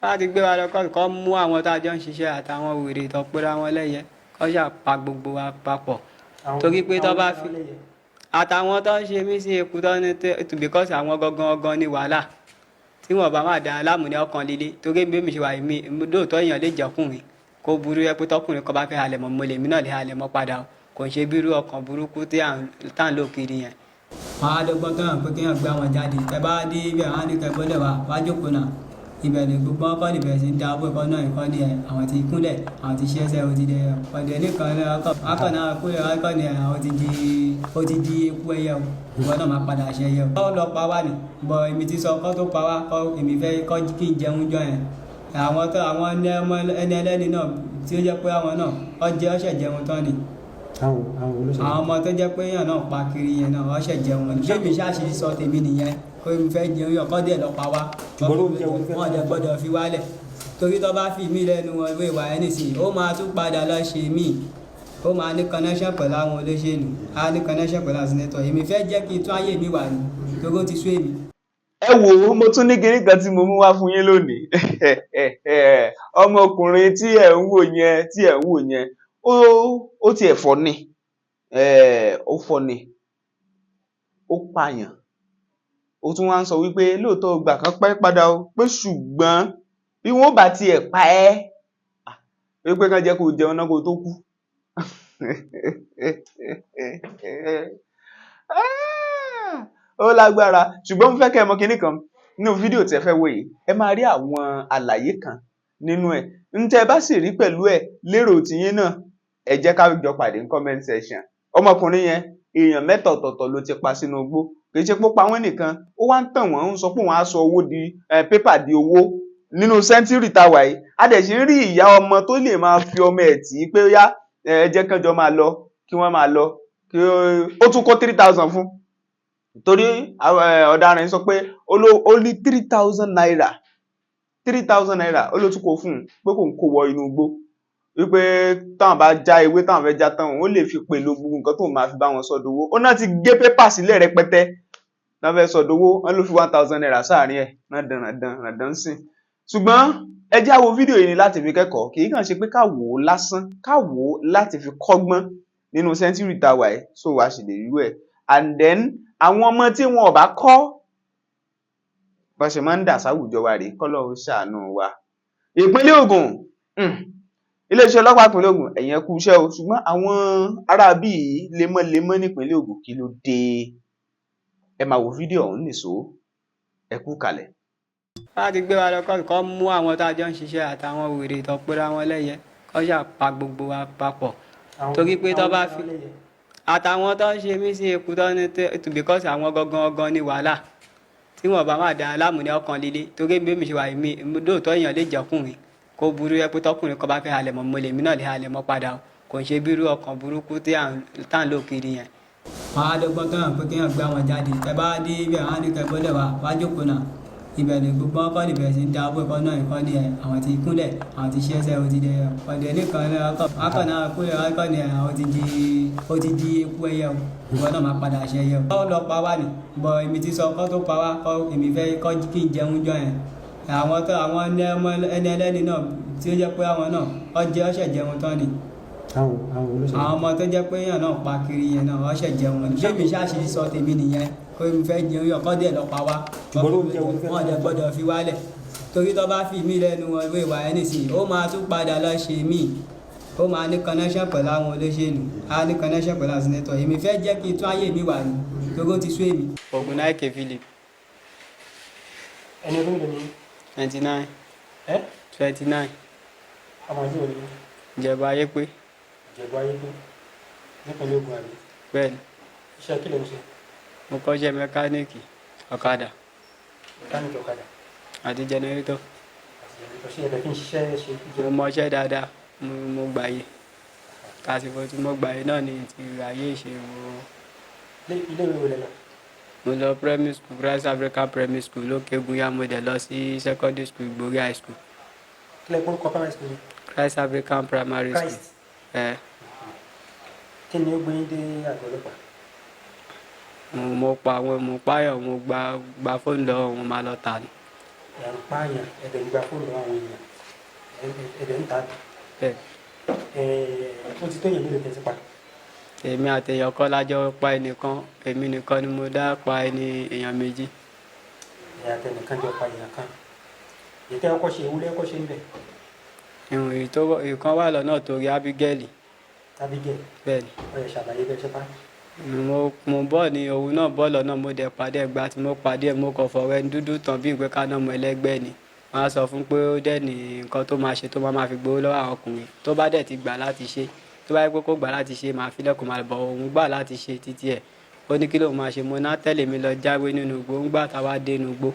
láti gbé wa lọ kọ́ mú àwọn tá a jọ ń ṣiṣẹ́ àtàwọn wèrè tó pera wọn lẹ́yẹ kọ́ ṣàpá gbogbo wa papọ̀ torí pé tó bá fi àtàwọn tó ń ṣe mí sí eku tó ní tó because àwọn gangan ní wàhálà tí wọn bá máa dá aláàmú ní ọkàn líle torí bí mi ṣe wà mí lóòótọ́ èèyàn lè jọkùnrin kó burú ẹ pé tọkùnrin kan bá fẹ́ halẹ̀ mọ́ mo lè mí náà lè halẹ̀ mọ́ padà o kò ń ṣe bírú ọkàn burúkú tí à ń lò kiri yẹn. wọn á dọ́gbọ́n tó hàn pé kéèyàn gbé àwọn jáde tẹ bá dé ibẹ̀ wọn á ní kẹgbọ́lẹ̀ wá jókòó náà ibẹ̀ ni gbogbo ọkọ̀ níbẹ̀ sí ń da owó ẹ̀kọ́ náà ẹ̀kọ́ ni ẹ̀ àwọn ti kúnlẹ̀ àwọn ti ṣẹ́ṣẹ́ ó ti dẹ ọ̀dẹ̀ nìkan ọkọ̀ náà kúlẹ̀ ọkọ̀ ni àwọn ti di eku ẹyẹ o ìwọ náà máa padà ṣe ẹyẹ o. kọ́ lọ pa wá ni bọ̀ èmi ti sọ kọ́ tó pa wá kọ́ èmi fẹ́ kọ́ kí n jẹun jọ yẹn àwọn ẹni ẹlẹ́ni náà tí ó jẹ́ pé àwọn náà ọ̀ṣẹ̀ jẹun tán ni àwọn ọmọ tó jẹ́ pé èèyàn náà pa kiri yẹn náà ọ̀ṣẹ̀ jẹun ni ṣé mi ṣáàṣì sọ tèmi nìyẹn kó mi fẹ́ jẹun yọ kọ́ díẹ̀ lọ pa wá wọ́n jẹ́ gbọ́dọ̀ fi wálẹ̀ torí tó bá fi mí lẹ́nu wọn ìwé ìwà ẹni sí ó máa tún padà lọ ṣe mí ó máa ní connection pẹ̀lú àwọn olóṣèlú á ní connection pẹ̀lú àsìnẹ́tọ̀ èmi fẹ́ jẹ́ kí n tún ayé mi wà ní torí ó ti sú èmi. ẹ wò ó mo tún ní kinní kan tí mo mú wá fún yín lónìí ọmọkùnrin tí ẹ ń wò yẹn ó tiẹ̀ fọ́ ni ó pààyàn ó tún wá ń sọ wípé lóòótọ́ gbà kan pẹ́ padà o pé ṣùgbọ́n bí wọ́n bá tiẹ̀ pa ẹ́ wípé kán jẹ́ kó jẹun náà kó tó kú ó lágbára ṣùgbọ́n mo fẹ́ kẹ́ ẹ mọ̀ kinní kan nínú fídíò tí ẹ fẹ́ wò yìí ẹ máa rí àwọn àlàyé kan nínú ẹ̀ ń tẹ́ ẹ bá sì rí pẹ̀lú ẹ̀ lérò tiyín náà ẹ jẹ́ ká jọ pàdé ní comment section ọmọkùnrin yẹn èèyàn mẹ́ta ọ̀tọ̀ọ̀tọ̀ ló ti pa sínú igbó kì í ṣe pé ó pa wọ́n nìkan ó wá ń tàn wọ́n ń sọ pé wọ́n á sọ owó di pépà di owó nínú sẹ́ńtírì táwa yìí a dẹ̀ ṣe ń rí ìyá ọmọ tó lè máa fi ọmọ ẹ̀ tì í pé yá ẹ jẹ́ kán jọ máa lọ kí wọ́n máa lọ kí ó tún kó 3000 fún torí ọ̀daràn sọ pé ó ní 3000 naira 3000 naira ó ló tún kó fún un pé kò ń kó wọ inú igbó wípé táwọn bá já ewé táwọn fẹ́ já tán ó lè fi pèlò gbogbo nǹkan tó máa fi bá wọn sọdowó ó náà ti gé pépà sílẹ̀ rẹpẹtẹ náà fẹ́ sọdowó wọn ló fi 1000 naira sáàrin ẹ̀ náà dandan sìn ṣùgbọ́n ẹ já wo fídíò yìí ni láti fi kẹ́kọ̀ọ́ kì í kàn ṣe pé ká wò ó lásán ká wò ó láti fi kọ́gbọ́n nínú sẹ́ńtírì táwa ẹ̀ so wàá ṣe lè rí ẹ̀ and then àwọn ọmọ tí wọn ò bá kọ́ bó ṣe máa ń dà sáwùjọ wa rèé k'Ọlọ́run ṣàánú wa. Ìpínlẹ̀ Ògùn iléeṣẹ́ ọlọ́pàá ìpínlẹ̀ Ògùn ẹ̀yin ẹ kú iṣẹ́ o ṣùgbọ́n àwọn ará bí lemọ́lemọ́ nípínlẹ̀ Ògùn kí ló dé ẹ máa wo fídíò ọ̀hún nìṣó ẹ kú kalẹ̀. láti gbé wa lọ kọ́ mú àwọn tá a jọ ń ṣiṣẹ́ àtàwọn wèrè tó pera wọn lẹ́yẹ kọ́ ṣàpá gbogbo wa papọ̀ torí pé tó bá fi àtàwọn tó ń ṣe mí sí eku tó ní because àwọn gangan ní wàhálà tí wọn bá máa dá aláàmú ní ọkàn líle torí bí mi ṣe wà mí lóòótọ́ èèyàn lè jọkùnrin kó burú ẹ pé tọkùnrin kan bá fẹ́ halẹ̀ mọ́ mo lè mí náà lè halẹ̀ mọ́ padà o kò ń ṣe bírú ọkàn burúkú tí à ń lò kiri yẹn. wọn á dọ́gbọ́n tó hàn pé kéèyàn gbé àwọn jáde tẹ bá dé ibẹ̀ wọn á ní kẹgbọ́lẹ̀ wá jókòó náà ibẹ̀ ni gbogbo ọkọ̀ níbẹ̀ sí ń da owó ẹ̀kọ́ náà ẹ̀kọ́ ni ẹ̀ àwọn ti kúnlẹ̀ àwọn ti ṣẹ́ṣẹ́ ó ti dẹ ọ̀dẹ̀ nìkan ọkọ̀ náà kúlẹ̀ ọkọ̀ ni àwọn ti di eku ẹyẹ o ìwọ náà máa padà ṣe ẹyẹ o. kọ́ lọ pa wá ni bọ̀ èmi ti sọ kọ́ tó pa wá kọ́ èmi fẹ́ kọ́ kí n jẹun jọ yẹn àwọn ẹni ẹlẹ́ni náà tí ó jẹ́ pé àwọn náà ọ̀ṣẹ̀ jẹun tán ni àwọn ọmọ tó jẹ́ pé èèyàn náà pa kiri yẹn náà ọ̀ṣẹ̀ jẹun ni ṣé mi ṣáàṣì sọ tèmi nìyẹn kó mi fẹ́ jẹun yọ kọ́ díẹ̀ lọ pa wá wọ́n jẹ́ gbọ́dọ̀ fi wálẹ̀ torí tó bá fi mí lẹ́nu wọn ìwé ìwà ẹni sí ó máa tún padà lọ ṣe mí ó máa ní connection pẹ̀lú àwọn olóṣèlú á ní connection pẹ̀lú àsìnẹ́tọ̀ èmi fẹ́ jẹ́ kí n tún ayé mi wà ní torí ó ti sú èmi. Ogunaike Philip. ẹni ọdún mélòó ni. 29. 29. ọmọ ìlú òní. Ìjẹ̀bú ayé pé. Ìjẹ̀bú ayé pé nípínlẹ̀ Ògùn àbí. bẹ́ẹ̀ni. iṣẹ́ kí ló ń ṣe. mo kọ́ṣẹ́ mẹkáníìkì ọ̀kadà. mẹkáníìkì ọ̀kadà. àti jẹnẹrétọ̀. ṣé ẹ̀bẹ̀ kí n ṣiṣẹ́ ṣe. mo mọṣẹ́ dáadáa mo gbàyè kásìkò tí mo gbàyè náà ni ti ráyè ṣe wo. ilé ìwé wo lẹ lọ. mo lọ primary school Christ African primary school lókè Bóyá mo dẹ̀ lọ sí secondary school Ìgbòrí high school. kílẹ̀ kó kọ́ primary school. Christ African primary school. Christ. kí ni ó gbé yín dé àgọ́ ọlọ́pàá. mo pa àwọn mo páyọ̀ mo gba fóònù lọ́wọ́ wọn máa lọ tà ní ẹ̀ ń pààyàn ẹ̀dẹ̀ ń gba fóònù àwọn èèyàn ẹ̀dẹ̀ ń ta bẹ́ẹ̀ ó ti tó èèyàn mélòó tẹ̀sí pa. èmi àtẹ̀yàn kan lájọ pa ẹnìkan èmi nìkan ni mo dá pa ẹni èèyàn méjì. ẹ̀yà tẹnìkan jọ pa èèyàn kan ìtẹ́ ọkọ̀ ṣe ewúrẹ́ ọkọ̀ ṣe ń bẹ̀. ìkan wà lọ́nà torí Abigail. Abigail bẹ́ẹ̀ ni. ọ̀yẹ̀ ṣàlàyé bẹ́ẹ̀ ṣe pa. mo bọ́ ní òun náà bọ́ lọ́nà mo dẹ̀ pàdé ẹgbà tí mo pàdé ẹ̀ mo kàn fọ̀rọ̀ ẹni dúdú tán bí ìgbé kaná ọmọ ẹlẹ́gbẹ́ ni wọ́n á sọ fún pé ó dẹ̀ ní nǹkan tó máa ṣe tó máa fi gbowó lọ́wọ́ àwọn ọkùnrin tó bá dẹ̀ ti gbà láti ṣe tó bá yẹ pé kó gbà láti ṣe máa fi lẹ́kùn máa bọ̀ òun gbà láti ṣe títí ẹ̀ ó ní kí lóun máa ṣe mo ná tẹ̀lé mi lọ jáwé nínú igbó ń gbà táwa dé inú igbó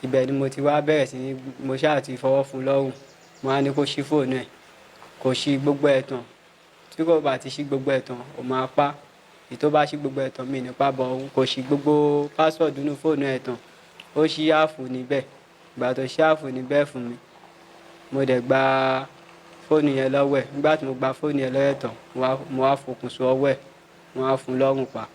ibẹ̀ ni mo ti wá bẹ̀rẹ̀ sí ní mo ṣáà ti fọwọ́ fún lọ́rùn mo á ní kó ṣí fóònù ẹ̀ kò ṣí gbogbo ẹ̀ tán tí kò bá ti ṣí gbogbo ẹ̀ tán ó máa pa tó bá ṣí gbogbo ẹ̀ tán mi nípa bọ̀ òun kò ṣí gbogbo pásọ̀dù nínú fóònù ẹ̀ tán ó ṣí áàfù níbẹ̀ ìgbà tó ṣí áàfù níbẹ̀ fún mi mo dẹ̀ gba fóònù yẹn lọ́wọ́ ẹ̀ nígbà tí mo gba fóònù yẹn lọ́wọ́ ẹ̀ tán mo wá fokùn so ọwọ́ ẹ̀ mo wá fún lọ́rùn pa.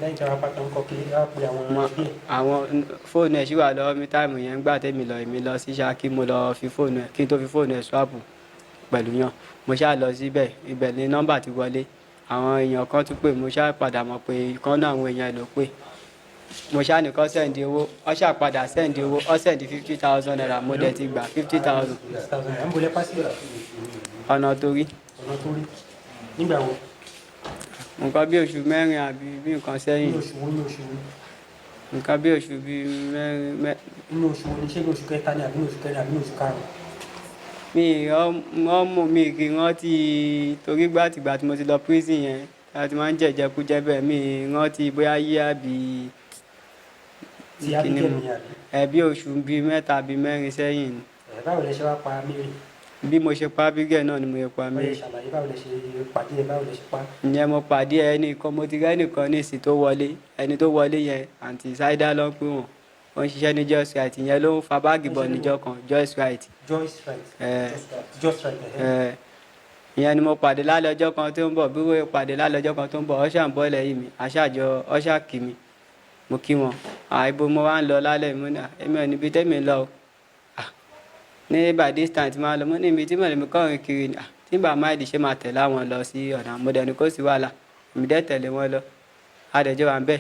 lẹ́yìn tí a bá tán kọ́ kí á pe àwọn ẹbí ẹ̀. àwọn fóònù ẹ̀ ṣì wà lọ́wọ́ mi táìmù yẹn nígbà tẹ́mi lọ sí Ṣakí mo lọ fi fóònù ẹ̀ kí n tó fi fóònù ẹ̀ swap pẹ̀lú yàn mo ṣáà lọ síbẹ̀ ibẹ̀ ni nọ́mbà ti wọlé àwọn èèyàn kan tún pè mo ṣáà padà mọ̀ pé ìkan náà àwọn èèyàn ló pè mo ṣáà nìkan sẹ́ǹdì owó ọ ṣáà padà sẹ́ǹdì owó ọ sẹ́ǹdì 50,000 naira mo dẹ̀ ti gbà 50,000. ẹ̀ ń bolẹ̀ pásítọ̀ ọ̀nà torí ọ̀nà tó rí nígbà wo. nǹkan bí oṣù mẹ́rin àbí bí nǹkan sẹ́yìn ní oṣù wo ní oṣù wo. nǹkan bí oṣù bíi mẹ́rin. nínú oṣù wo ni ṣé ní oṣù kẹta ni àbí ní oṣù kẹrin àbí ní oṣù karùn-ún. mi kì í rántí torí gbàtìgbà tí mo ti lọ prison yẹn láti máa ń jẹjẹkújẹ bẹ́ẹ̀ mi rántí bóyá yí àbí ti Abigail ni àbí. bí oṣù bíi mẹ́ta bíi mẹ́rin sẹ́yìn ni. báwo lẹ ṣe wá pa Mary. bí mo ṣe pa Abigail náà ni mo ṣe pa Mary. ọ̀yẹ̀ ṣàlàyé báwo lẹ ṣe pàdé ẹ báwo lẹ ṣe pa. ìyẹn mo pàdé ẹnìkan mo ti rí ẹnìkan ní ìsìn tó wọlé ẹni tó wọlé yẹn àǹtí Saida ló ń pè wọ́n ó ń ṣiṣẹ́ ní Just Right ìyẹn ló ń fa báàgì bọ̀ níjọ́ kan Just Right. ìyẹn ni mo pàdé lálẹ́ ọjọ́ kan tó ń bọ̀ bí wọ́n pàdé lálẹ́ ọjọ́ kan tó ń bọ̀ ọ̀ṣà ń bọ̀ lẹ́yìn mi ọ̀ṣà kì mí mo kí wọn ibo mo wá ń lọ lálẹ́ mi náà èmi ò níbi tẹ́mi lọ o ní by this time tí máa lọ mo ní ibi tí mo lè mi kọrin kiri ni tí bá máìlì ṣe máa tẹ̀lé àwọn lọ sí ọ̀nà àmọ́dẹ́ni kó sì wàhálà èmi dẹ́ tẹ̀lé wọn lọ adẹ̀jọ́ wa ń bẹ̀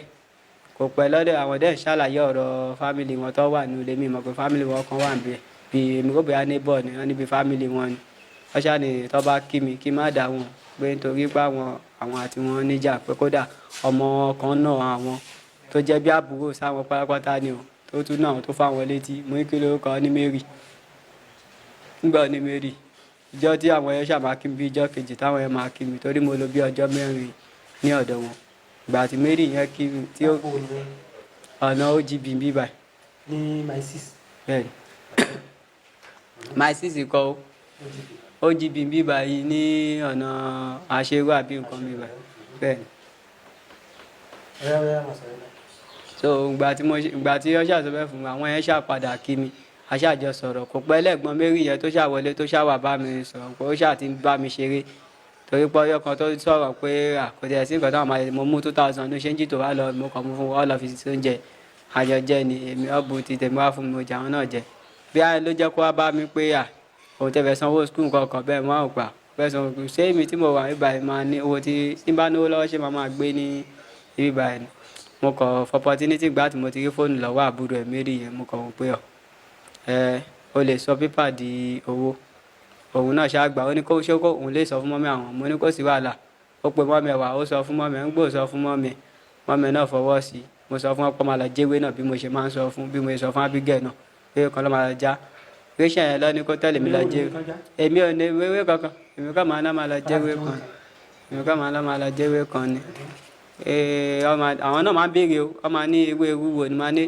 kò pẹ́ lọ́dọ̀ àwọn dẹ́ ṣàlàyé ọ̀rọ̀ fámìlì wọn tó wà nílé mi mọ̀ pé fámìlì wọn kan wà níbẹ̀ bí èmi kò bóyá neighbor ni wọ́n níbi fámìlì wọn ni wọ́n ṣáà ní tó bá kí mi kí má dà wọn pé nítorí pé àwọn àti wọn níjà pé kódà ọmọ kan náà àwọn tó jẹ́ bí àbúrò sáwọn pátápátá ni o tó tún náà tó fáwọn létí mo ní kí ló kọ́ ní Mary nígbà ní Mary ìjọ tí àwọn yẹn ṣàmà kí mi bí ìjọ kejì táwọn yẹn máa kí mi torí mo lò bí ọjọ́ mẹ́rin ní ọ̀dọ̀ wọn ìgbà tí Mary yẹn kí mi tí ó ọ̀nà OGB bí báyìí. ní my sis. bẹ́ẹ̀ni my sis kọ́ OGB bí báyìí ní ọ̀nà àṣewà bí nǹkan bí báyìí bẹ́ẹ̀ni. so ìgbà tí ó ṣàṣọbẹ̀ fún mi àwọn yẹn ṣàpadà kí mi aṣáàjọ sọ̀rọ̀ kò pẹ́ lẹ́gbọ́n Mary yẹn tó ṣàwọlé tó ṣàwà bá mi sọ̀rọ̀ pé ó ṣáà ti bá mi ṣeré torí pé ọyọ́ kan tó sọ̀rọ̀ pé àkọsílẹ̀ sí nǹkan tó máa mo mú 2,000 ló ṣe ń jìtò wá lọ mo kàn mú fún wọn lọ fi sí oúnjẹ àjọjẹ ni èmi ọ̀bùn ti tèmi wá fún mi ọjà wọn náà jẹ bí a ló jẹ́ kó wá bá mi pé òun tẹ̀fẹ̀ sanwó skul kankan bẹ́ẹ̀ mọ́ àwọn gbà fẹ́ sanwó skul ṣé èmi tí mo wà níbà yìí máa ní owó tí bá náwó lọ́wọ́ ṣé máa gbé ní ibi báyìí ni mo kàn opportunity gbà tí mo ti rí fóònù lọ́wọ́ àbúrò ẹ̀ Mary yẹn mo kàn wọ́n pé o lè sọ pépà di owó òun náà ṣáàgbà ó ní kó ṣókó òun lè sọ fún mọ́mí àwọn mo ní kó sí wàhálà ó pe mọ́mí ẹ̀ wá ó sọ fún mọ́mí ẹ̀ ń gbò sọ fún mọ́mí náà fọwọ́ sí i mo sọ fún ọ̀pọ̀ máa lọ jẹ́wé náà bí mo ṣe máa ń sọ fún bí mo ṣe sọ fún Abigail náà pé kan ló máa lọ já ríṣẹ́ yẹn lọ ní kó tẹ̀lé mi lọ jẹ́wé èmi ò ní wéwé kankan èmi kàn máa lọ jẹ́wé kan ni àwọn náà máa ń béèrè o wọ́n máa ní ewé ewúwo ni máa ní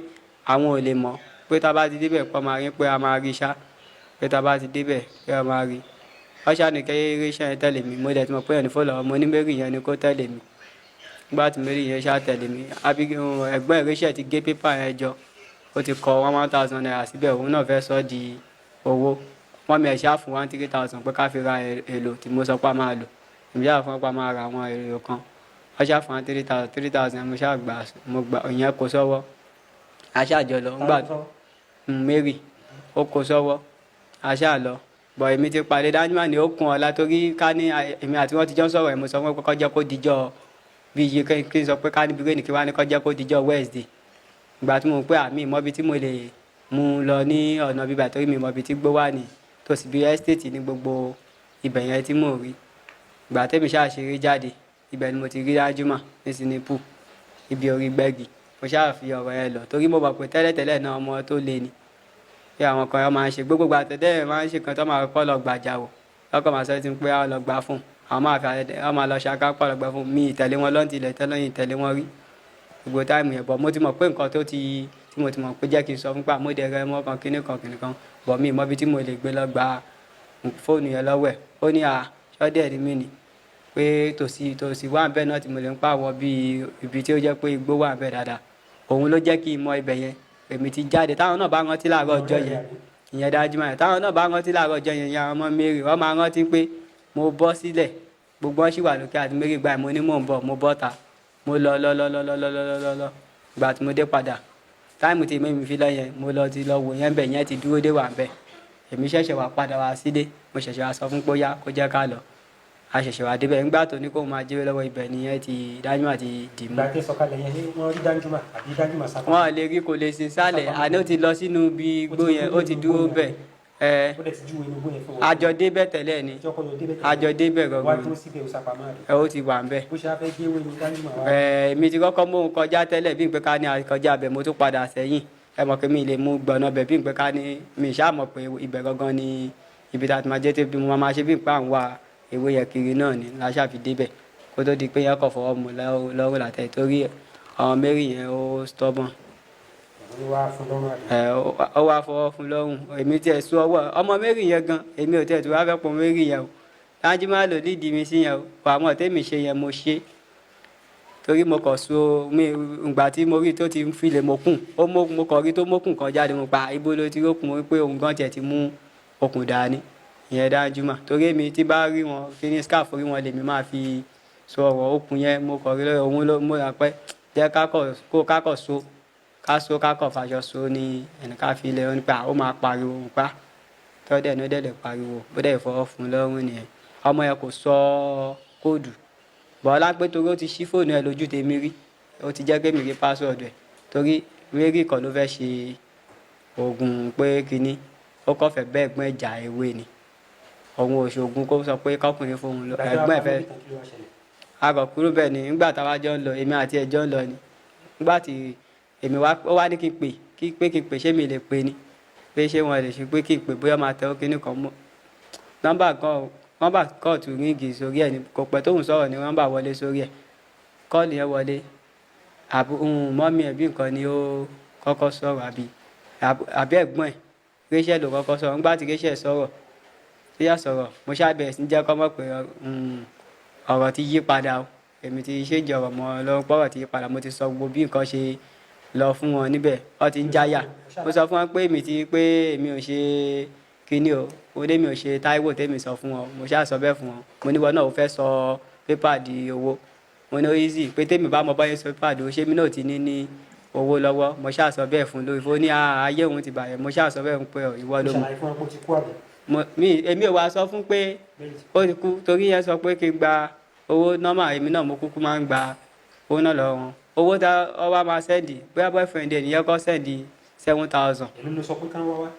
àwọn ò lè mọ̀ pé tá a bá ti débẹ̀ pọ́ máa rí pé a máa rí ṣá pé tá a bá ti débẹ̀ pé a máa rí ọ̀ṣà ní kẹ́yẹ́ iṣẹ́ yẹn tẹ̀lé mi mo dẹ̀ ti mọ̀ pé ẹni fọlọ́ ọmọ ní Mary yẹn ni kó tẹ̀lé mi nígbà tí Mary yẹn ṣá tẹ̀lé mi ẹ̀gbọ́n ìrẹsẹ̀ ti gé pépà yẹn jọ ó ti kọ 1,000 naira síbẹ̀ òun náà fẹ́ sọ di owó wọ́n mi ẹ̀ ṣá fún 3,000 pé ká fi ra èlò tí mo sọ pé a máa lò èmi ṣáà fún pa máa ra àwọn èrò kan ọ̀ṣà fún 3,000 mo ṣáà gbà ìyẹn kò sọ́wọ́ aṣáàjọ lọ Mary ó kó sọ́wọ́ aṣá lọ bọ̀ èmi ti pàdé Danjuma ní òkun ọ̀la torí ká ní èmi àti wọn ti jọ sọ̀rọ̀ ẹ̀ mo sọ fún pé kó jẹ́ kó dijọ́ bí iye kí n sọ pé ká ní bí kí wá ní kó jẹ́ kó dijọ́ Wednesday ìgbà tí mo pé àmì ìmọ̀bi tí mo lè mú lọ ní ọ̀nà bíbà torí mi ìmọ̀bi tí gbó wà ní tòsí bí estate ní gbogbo ibẹ̀ yẹn tí mò ń rí ìgbà tẹ́mi ṣáà ṣeré jáde ibẹ̀ ni mo ti rí Danjuma ní sinipu ibi orí gbẹ́gi mo ṣáà fi ọ̀rọ̀ yẹn lọ torí mo mọ̀ pé tẹ́lẹ̀tẹ́lẹ̀ náà ọmọ tó le ni bí àwọn kan máa ń ṣe gbogbo àtẹ̀tẹ̀ máa ń ṣe kan tó máa kọ́ lọ gbàjà wò lọ́kọ̀ máa sọ ti pé àwọn lọ gbà fún àwọn máa lọ ṣaká pọ̀ lọ gbà fún mi ìtẹ̀lé wọn lọ́ntì ilẹ̀ tẹ́lẹ̀ ìtẹ̀lé wọn rí gbogbo táìmù yẹn bọ̀ mo ti mọ̀ pé nǹkan tí mo ti mọ̀ pé jẹ́ kí n sọ fún pa mo dẹ̀ rẹ mọ́ kan kíní kan bọ̀ mi ìmọ̀bi tí mo lè gbé lọ gba fóònù yẹn lọ́wọ́ ẹ̀ ó ní ṣọ́dẹ̀ rí mi ni pé tòsí wà bẹ́ẹ̀ náà tí mo lè ń pàwọ́ bí ibi tí ó jẹ́ pé igbó wà bẹ́ẹ̀ dáadáa òun ló jẹ́ kí n mọ ibẹ̀ yẹn èmi ti jáde táwọn náà bá rántí láàárọ̀ ọjọ́ yẹn ìyẹn Danjuma yẹn táwọn náà bá rántí láàárọ̀ ọjọ́ yẹn ìyẹn ọmọ Mary wọ́n máa rántí pé mo bọ́ sílẹ̀ gbogbo wọn sì wà lókè àti Mary gbà mo ní mò ń bọ̀ mo bọ́ ta mo lọ gbà tí mo dé padà táìmù tí mi fi lọ yẹn mo lọ wò yẹn bẹ̀ yẹn ti dúró dé wà bẹ́ẹ̀ èmi ṣẹ̀ṣẹ̀ wá padà wá sílé mo ṣẹ̀ṣẹ̀ wá sọ fún pé ó yá kó jẹ́ ká lọ a ṣẹ̀ṣẹ̀ wá débẹ̀ nígbà tó ní kó máa jẹ́wé lọ́wọ́ ibẹ̀ nìyẹn ti Danjuma ti dì mú. ìgbà tí sọ̀kalẹ̀ yẹn wọ́n rí Danjuma àbí Danjuma sábà. wọn lè rí kò lè sin sálẹ̀ àná ó ti lọ sínú ibi igbó yẹn ó ti dúró bẹ̀ àjọ débẹ̀ tẹ́lẹ̀ ni àjọ débẹ̀ gọ́gọ́ ó ti wà ń bẹ̀. èmi ti kọ́kọ́ mú kọjá tẹ́lẹ̀ bí n pé ká ní àkọjá bẹ̀ mo tún padà sẹ́yìn ẹ mọ̀ pé mi lè mú gbọ̀nà bẹ̀ bí n pé ká ní mi ṣáà mọ̀ pé ibẹ̀ gangan ni ibi tá a ti máa jẹ́ tí mo máa ṣe bí n pé à ń wá ewé yẹn kiri náà ni la ṣáà fi débẹ̀ kó tó di pé yẹn kọ̀ fọwọ́ mu lọ́wọ́ látẹ̀ torí àwọn Mary yẹn ó stubborn ó wá fọwọ́ fún lọ́rùn èmi tiẹ̀ sún ọwọ́ ọmọ Mary yẹn gan èmi ò tiẹ̀ tó wá fẹ́ pọ̀ Mary yẹn o Danjuma ló lídìí mi sí yẹn o àmọ́ tèmi ṣe yẹn mo ṣe torí mo kọ̀ so mi ìgbà tí mo rí tó ti fi lè mokùn mo kọ̀ rí tó mokùn kan jáde mo pa ibo ló ti rókun pé òun gan tiẹ̀ ti mú okùn dání ìyẹn Danjuma torí èmi tí bá rí wọn kí ní scarf rí wọn lèmi máa fi so ọ̀rọ̀ okùn yẹn mo kọ̀ rí lọ́wọ́ òun ló mú ra pẹ́ jẹ́ kákọ̀ so kákọ̀ fàṣọ so ní ẹnìkan fi lẹ̀ ọ́ nípa ó máa pariwo nípa tọ́dẹ̀ ní ó dẹ̀ lè pariwo ó dẹ̀ fọwọ́ fún lọ́rùn nìyẹn ọmọ yẹn kò sọ kóòdù bọ́lá pé torí ó ti ṣí fóònù ẹ lójú tèmi rí ó ti jẹ́ kémi rí pásọ̀dù ẹ̀ torí Mary kan ló fẹ́ ṣe oògùn pé kínní ó kọ́ fẹ́ bẹ́ẹ̀ gbọ́n ẹ̀jà ewé ni òun òṣogùn kó sọ pé kọkùnrin fóun lọ ẹ̀gbọ́n ẹ̀ fẹ́ agọ̀kúrú bẹ́ẹ̀ ni nígbà táwa jọ ń lọ èmi àti ẹ̀ jọ ń lọ ni nígbà tí èmi ó wá ní kí n pè ṣé mi lè pè ni pé ṣé wọn lè ṣe pé kí n pè bóyá máa tẹ ó kíní kan mọ́ nọ́mbà kọ́ọ̀tù ríngì sórí ẹ̀ ni kò pẹ́ tóun sọ̀rọ̀ ni nọ́mbà wọlé sórí ẹ̀ kọ́ọ̀lù yẹn wọlé mọ́mí ẹ̀ bí nǹkan ni ó kọ́kọ́ sọ̀rọ̀ àbí ẹ̀gbọ́n ẹ̀ Rachel ló kọ́kọ́ sọ̀rọ̀ nígbà tí Rachel sọ̀rọ̀ tí yà sọ̀rọ̀ mo ṣàbẹ̀rẹ̀ sí jẹ́ kọ́ mọ̀ pé ọ̀rọ̀ ti yí padà o èmi ti ṣèjì ọ̀rọ̀ mọ́ lọ́wọ́ pọ̀rọ̀ ti yí padà mo ti sọ gbogbo bí nǹkan ṣe lọ fún wọn níbẹ̀ ọ ti ń jáyà mo sọ fún wọn pé èmi ò ṣe kíní o ó dé mi ò ṣe Táíwò tèmi sọ fún wọn mo ṣáà sọ bẹ́ẹ̀ fún wọn mo ní wọn náà ó fẹ́ sọ pépà di owó mo ní ó easy pé tèmi bá mọ báyìí sọ pépà di owó ṣé mi náà ti ní owó lọ́wọ́ mo ṣáà sọ bẹ́ẹ̀ fún lórí fún ní ayé òun ti bàyẹ̀ mo ṣáà sọ bẹ́ẹ̀ fún pé ìwọ ló mọ̀ èmi ò wá sọ fún pé ó ti kú torí yẹn sọ pé kí n gba owó nọ́mà èmi náà mo kúkú máa ń gba owó náà lọ́wọ́ wọn owó tá ọ wá máa sẹ́ndì bóyá boyfriend ẹ̀ nìyẹn kọ́ sẹ́ndì 7,000. èmi ló sọ pé ká wá wá.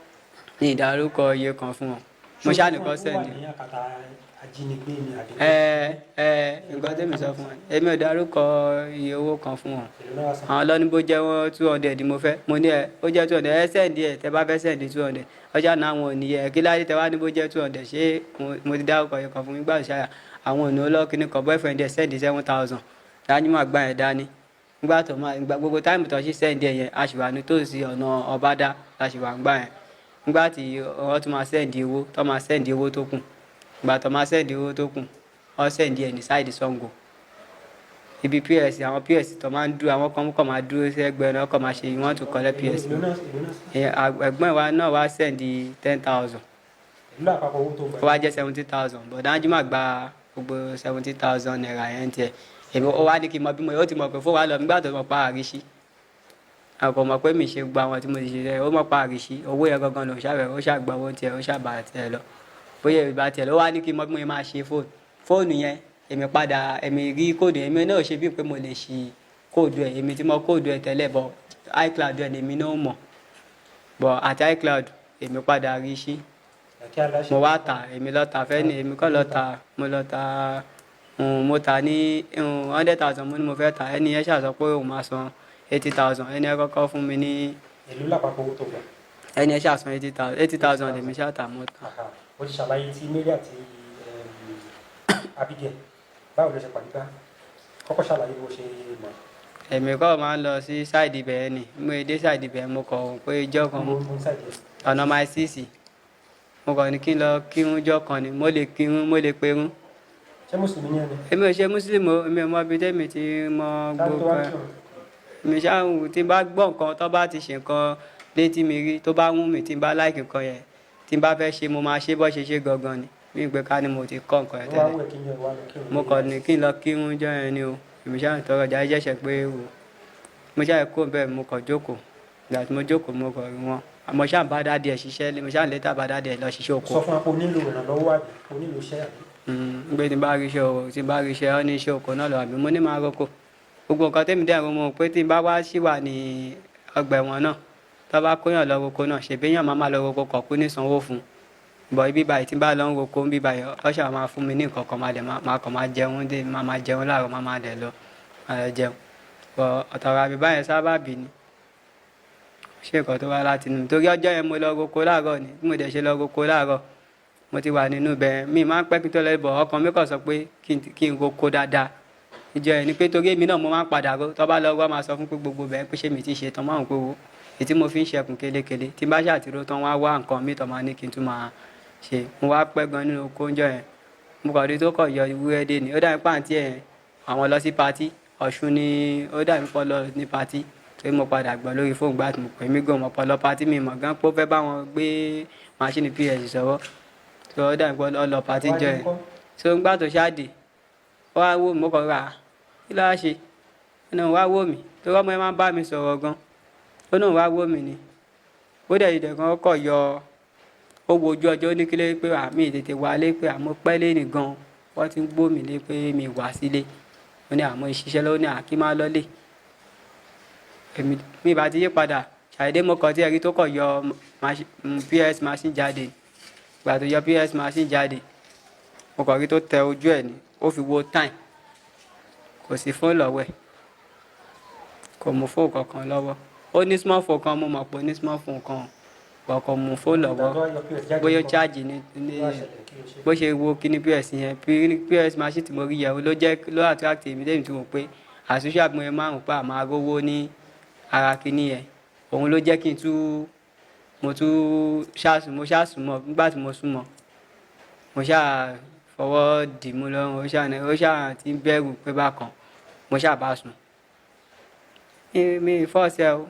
ní ìdárúkọ iye kan fún wọn mo ṣáà ní kọ́ sẹ́ndì. nǹkan tẹ́mi sọ fún wọn èmi ò dárúkọ iye owó kan fún wọn àwọn lọ́ní bó jẹ́ wọ́n 200 mo fẹ́ mo ní ó jẹ́ 200 ẹ sẹ́ndì ẹ̀ tẹ́ bá fẹ́ sẹ́ndì 200 ọjà náà àwọn ò níyẹ kí láyé tẹ́ wá ní bó jẹ́ 200 ṣé mo ti dárúkọ iye kan fún mi gbà ṣáyà àwọn òní olókìní kan boyfriend ẹ̀ sẹ́ndì 7,000 Danjuma gbà yẹn dání nígbà tó máa gbogbo táìmù tó ṣe sẹ́ndì ẹ̀ yẹn aṣèwà ní tòsí ọ̀nà ọ̀bádá aṣèwà ń gbà yẹn nígbà tí wọ́n tún máa sẹ́ndì owó tó kù ìgbà tó máa sẹ́ndì owó tó kù wọ́n sẹ́ndì ẹ̀ ní sáìdì Ṣàngó ibi PS àwọn PS tó máa ń dúró àwọn kan kọ́ máa dúró sí ẹgbẹ́ náà kọ́ máa ṣe wọ́n tún kọ́lẹ́ PS ẹ̀gbọ́n wa náà wá sẹ́ndì 10,000 ó wá jẹ́ 70,000 but Danjuma gba gbogbo 70,000 naira yẹn tiẹ̀ èmi ó wá ní kí n mọ bí mo yóò ti mọ̀ pé fún wa lọ nígbà tó mọ̀ pa àríṣí àkọ́ mọ̀ pé mi ṣe gba àwọn tí mo ti ṣiṣẹ́ ó mọ̀ pa àrìṣí owó yẹn gangan ló ṣàbẹ̀ ó ṣàgbà owó tiẹ̀ ó ṣàbà tiẹ̀ lọ bóyá ìbá tiẹ̀ ló wá ní kí n mọ̀ bí mo máa ṣe fóònù yẹn èmi rí kóòdù èmi náà ṣe bí pé mo lè ṣí kóòdù ẹ̀ èmi tí mo kóòdù ẹ̀ tẹ́lẹ̀ bọ̀ iCloud ẹ̀ èmi náà mọ̀ bọ̀ àti iCloud èmi padà rí sí mo wá tà èmi lọ tà fẹ́ ni èmi kọ́ lọ tà mo lọ tà mo tà ní 100,000 mo ní mo fẹ́ tà ẹni yẹn ṣàṣọ pé òun máa san 80,000 ẹni yẹn kọ́kọ́ fún mi ní. èlò lápapọ̀ owó tó gbà. ẹni yẹn ṣàṣàn 80,000 lèmi ṣàtà mo tà. o ti ṣàlàyé ti Mary àti Abigail báwo ló ṣe pàdé bá kọ́kọ́ ṣàlàyé bó ṣe mọ̀. èmi kọ́ máa ń lọ sí ṣáìdì bẹ̀ẹ́ ni mo dé ṣáìdì bẹ̀ẹ́ mo kọ̀ pé ijọ́ kan ọ̀nà máa síìsì mo kàn ní kí n lọ kírun ijọ́ kan ni mo lè kírun mo lè perun. ṣé mùsùlùmí ni ẹni. èmi ò ṣe mùsùlùmí o èmi ò mọ ibi tẹ́mi ti mọ gbogbo ẹ̀ èmi ṣáà tí n bá gbọ́ nǹkan tó bá ti ṣe nǹkan létí mi rí tó bá wù mí tí n bá láìkì nǹkan yẹn tí n bá fẹ́ ṣe mo máa ṣe bó ṣe ṣe gangan ni bí n pé ká ní mo ti kọ́ nǹkan yẹn tẹ́lẹ̀ mo kàn ní kí n lọ kírun ijọ́ yẹn ni o èmi ṣáà tọrọ ìjà ìjẹ́sẹ̀ pé o mo ṣáà kó bẹ́ẹ̀ mo kàn jókòó ìgbà tí mo jókòó mo kàn rí wọn àmọ́ ṣáà bá dáadé ẹ̀ ṣiṣẹ́ mo ṣáà létà bá dáadé ẹ̀ lọ ṣiṣẹ́ oko. sọ fún wa pé o nílò ìrànlọ́wọ́ àbí o nílò iṣẹ́ àbí. gbé tí n bá rí iṣẹ́ o tí n bá rí iṣẹ́ ọ ní iṣẹ́ oko náà lọ àbí mo ní máa roko gbogbo nǹkan tẹ́mi dẹ́rù mo pé tí n bá wá sí wà ní ọgbà ẹ̀wọ̀n náà tó bá kóyàn lọ roko náà ṣèbéyàn máa lọ roko kọ̀ kú ní sanwó fún un bọ̀ ibi báyìí tí n bá lọ ń roko ń bí báyìí ọ̀ṣà máa fún mi ní nǹkan kan máa jẹun dé máa jẹun láàárọ̀ máa dẹ̀ lọ jẹun bọ̀ ọ̀tọ̀rọ̀ àbí báyẹn sábà bì ní ṣé nǹkan tó wá láti nù torí ọjọ́ yẹn mo lọ roko láàárọ̀ ni bí mo dẹ̀ ṣe lọ roko láàárọ̀ mo ti wà nínú ibẹ̀ mi máa ń pẹ́ kí n tó lọ ibọ̀ ọkàn mi kàn sọ pé kí n roko dáadáa ìjọ ẹ̀ ni pé torí èmi náà mo máa ń padà ro tó bá lọ rọ́ máa sọ fún pé gbogbo bẹ́ẹ̀ pé ṣé mi ti ṣe tán máa ń pé wo èyí tí mo fi ń ṣẹkùn kélékèlé tí n bá ṣàtìró tán wá nǹkan mi tó máa ní kí n tún máa ṣe mo wá pẹ́ gan nínú oko oúnjẹ yẹn mo kàn rí tó kọ̀ yọ ìwúrẹ́ dé ni ó dàbí pàǹtí ẹ̀ àwọn lọ sí patí Ọ̀ṣun ni ó dàbí pọ̀ lọ ní patí torí mo padà gbọ́ lórí fóònù gbà tí mo pè mí gan mo pọ̀ lọ patí mi mọ̀ gan pé ó fẹ́ bá wọn gbé máṣíìnì PS sọ́wọ́ tó ó dàbí pọ̀ lọ patí jọ yẹn tó ń gbà tó ṣáàdì ó wá wò mí mo kàn rà á kí ló wá ṣe ó náà wá wò mí torí ọmọ yẹn máa ń bá mi sọ̀rọ̀ gan ó náà wá wò mí ni ó dẹ̀ ìdẹ̀ kan kọ̀ yọ ó wo ojú ọjọ́ ó ní kílé pé àmì tètè wálé pé àmọ́ pẹ́ lé nìgan wọ́n ti ń gbó mi lé pé mi wá sílé ó ní àmọ́ ìṣiṣẹ́ ló ní àkí máa lọ́lé mi bá ti yí padà ṣàdédé mo kàn tí ẹ̀rí tó kọ̀ yọ PS machine jáde ìgbà tó yọ PS machine jáde mo kàn rí tó tẹ ojú ẹ̀ ní ó fi wo time kò sí fóònù lọ́wọ́ ẹ̀ kò mú fóònù kankan lọ́wọ́ ó ní smartphone kan mo mọ̀ pé ó ní smartphone kan kò mú fóònù lọ́wọ́ bóyá ó charge ní bó ṣe wo kíní PS yẹn PS machine tí mo rí yẹn ló attract èmi lẹ́yìn tí mo pé àṣùṣe àgbọn yẹn márùn-ún pa àmọ́ arówó ní ara kíní yẹn òun ló jẹ́ kí n mo ṣàsùnmọ́ nígbà tí mo súnmọ́ mo ṣáà fọwọ́ dì mú lọ́rùn ó ṣáà ti bẹ̀rù pé bákan mo ṣáà bá sùn mi fọ́ọ̀sì ẹ o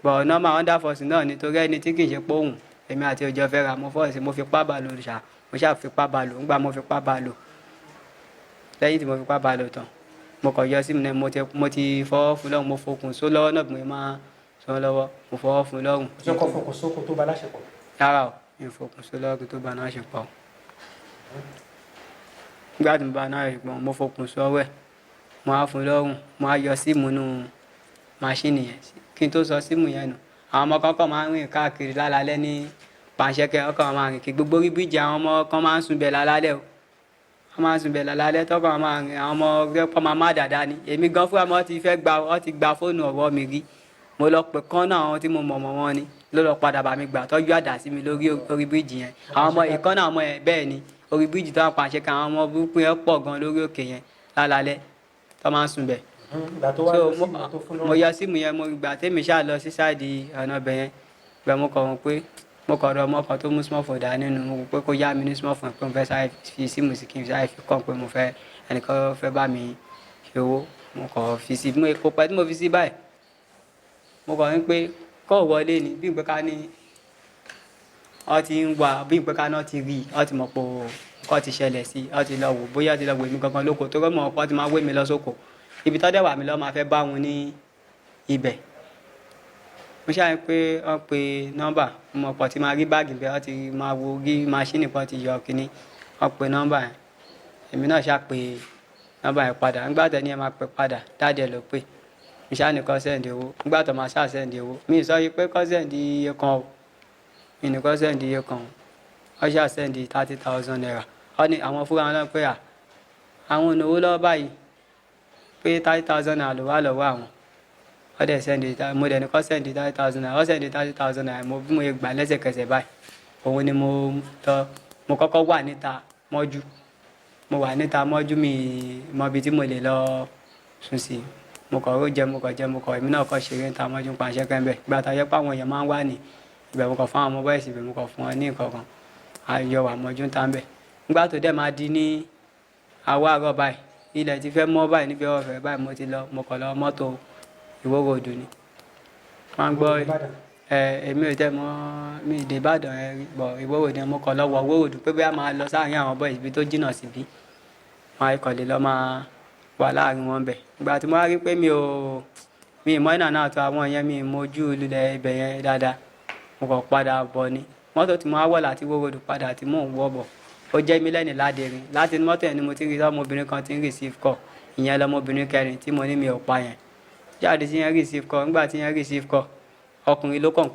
bọ̀ normal under force náà nítorí ẹni tí kì í ṣe pòhùn èmi àti òjò fẹ́ra mo fọ́ọ̀sì mo fipá bá lò ṣá mo ṣáà fipá bá lò ńgbà mo fipá bá lò lẹ́yìn tí mo fipá bá lò tán mo kàn yọ sí mi náà mo ti fọwọ́ fún lọ́rùn mo fokùn só lọ́wọ́ náà bí mo máa sọ lọ́wọ́ mo fọwọ́ fún lọ́rùn. ọjọ́ kan fokùn sóko tó bá láṣepọ̀. rárá o mi ò fokùn só lọ́rùn tó bá náà ṣe pọ̀ nígbà tí mo bá náà ṣe pọ̀ mo fokùn sọ́wọ́ ẹ̀ mo á fún lọ́rùn mo á yọ síìmù nù máṣíìnì yẹn kí n tó sọ síìmù yẹn nù àwọn ọmọ kan máa ń rìn káàkiri lálálẹ́ ní pàṣẹkẹ ọkọ̀ máa rìn kí gbogbo orí bíríìjì àwọn ọmọ kan máa ń sùn bẹ̀ lálálẹ́ o wọ́n máa ń sùn bẹ̀ lálálẹ́ tọ́kọ̀ máa rìn àwọn ọmọ rẹ́pọ̀ máa má dáadáa ni èmi gan fúnra mi wọ́n ti gba fóònù ọ̀wọ́ mi rí mo lọ pè kán náà àwọn tí mo mọ̀ wọn ni ló lọ padà bá mi gbà tọ́jú àdá sí mi lórí orí bíríìjì yẹn àwọn ọmọ ìkan náà ọmọ yẹn bẹ́ẹ̀ ni orí bíríìjì tó wà pàṣẹkẹ àwọn ọmọ burúkú yẹn pọ̀ gan lórí òkè yẹn lálálẹ́ tó máa ń sùn bẹ̀ mo yọ síìmù yẹn mo gbà tèmi ṣáà lọ sí sáàdì ọ̀nà ọbẹ̀ yẹn gbà mo kọ̀ wọ́n pé mo kọ̀ ọ̀dọ̀ ọmọ kan tó mú smartphone dání nínú mo pé kó yá mi ní smartphone pé mo fẹ́ sáré fi síìmù sí kí n sáré fi kàn pé mo fẹ́ ẹnìkan fẹ́ bá mi ṣe owó mo kọ̀ fi sí mo kò pẹ́ tí mo fi sí báyìí mo kọ̀ ní pé kọ́ wọlé ni bí ìpẹ́ká ní ọ ti ń wà bí ìpẹ́ká náà ti rí ọ ti mọ̀ pé kọ́ ti ṣẹlẹ̀ sí ọ ti lọ wò bóyá ti lọ wò mí gangan lóko tó rọ́ mọ̀ ọkọ ti máa wé mi lọ sóko ibi tọ́dẹ̀ wà mí lọ́ máa fẹ́ bá wọn ní ibẹ̀ mo ṣáà pé wọ́n pe nọ́mbà mo pọ̀ tí máa rí báàgì bẹ́ẹ̀ wọ́n ti máa wo rí máṣíìnì pọ̀ ti yọ kínní wọ́n pe nọ́mbà yẹn èmi náà ṣáà pé nọ́mbà yẹn padà nígbà tó ní ẹ máa pè padà dáadé ló pè mo ṣáà ní kó sẹ́ǹdì owó nígbà tó máa ṣáà sẹ́ǹdì owó mi ì sọ yìí pé kó sẹ́ǹdì iye kan o mi ní kó sẹ́ǹdì iye kan o wọ́n ṣáà sẹ́ǹdì 30,000 naira wọ́n ní àwọn fúnra wọn náà pé àwọn ò náwó lọ́wọ́ báyìí pé 30,000 naira ló wà lọ́wọ́ àwọn wọ́n dẹ̀ sẹ́ndì mo dẹ̀ ní kọ́ sẹ́ndì 30,000 naira wọ́n sẹ́ndì 30,000 naira mo bí mo yẹ gbà lẹ́sẹ̀kẹsẹ̀ báyìí òun ni mo kọ́kọ́ wà níta mọ́jú mo wà níta mọ́jú mi mọ ibi tí mo lè lọ sùn sí mo kọ̀ ó jẹ mo kọ̀ èmi náà kọ́ ṣeré níta mọ́jú pa àṣẹ kẹ́ńbẹ̀ ìgbà tó yẹ pé àwọn èèyàn máa ń wà ní ibẹ̀ mo kọ̀ fún àwọn ọmọ bọ́ẹ̀sì ibẹ̀ mo kọ̀ fún wọn ní nǹkan kan ayọ̀ wà mọ́jú ń ta ń bẹ̀ nígbà tó dẹ̀ máa di ní àwọ̀ àárọ̀ báyìí ilẹ̀ ti fẹ́ mọ́ báyìí níbi ọ̀fẹ́ báyìí mo ti lọ mo kọ̀ lọ mọ́tò ìwọ́rọ̀ odò ni wọ́n gbọ́ èmi ò tẹ́ mọ́ mi ìdè Ìbàdàn ẹ bọ̀ ìwọ́rọ̀ odò mo kọ̀ lọ́wọ́ ìwọ́rọ̀ odò pé bóyá máa lọ sáàárín àwọn bọ́ ibi tó jìnnà síbí wọn ikọ̀ lè lọ máa wà láàrin wọn bẹ̀ ìgbà tí mo wá rí pé mi ìmọ̀ ìnà náà tó àwọn yẹn mi mojú lulẹ̀ ibẹ̀ yẹn dáadáa mo kọ̀ padà bọ̀ ni mọ́tò tí mo wá wọ̀ láti ìwọ́rọ̀ odò padà tí mò ń wọ̀ bọ̀ ó jẹ́ mi lẹ́ni ládẹrin láti mọ́tò yẹn ni mo ti rí ọmọbìnrin kan tí ń receive call ìyẹn lọmọbìnrin kẹrin tí mo ní mi ò pa yẹn jáde tí yẹn receive call nígbà tí yẹn receive call ọkùnrin ló kàn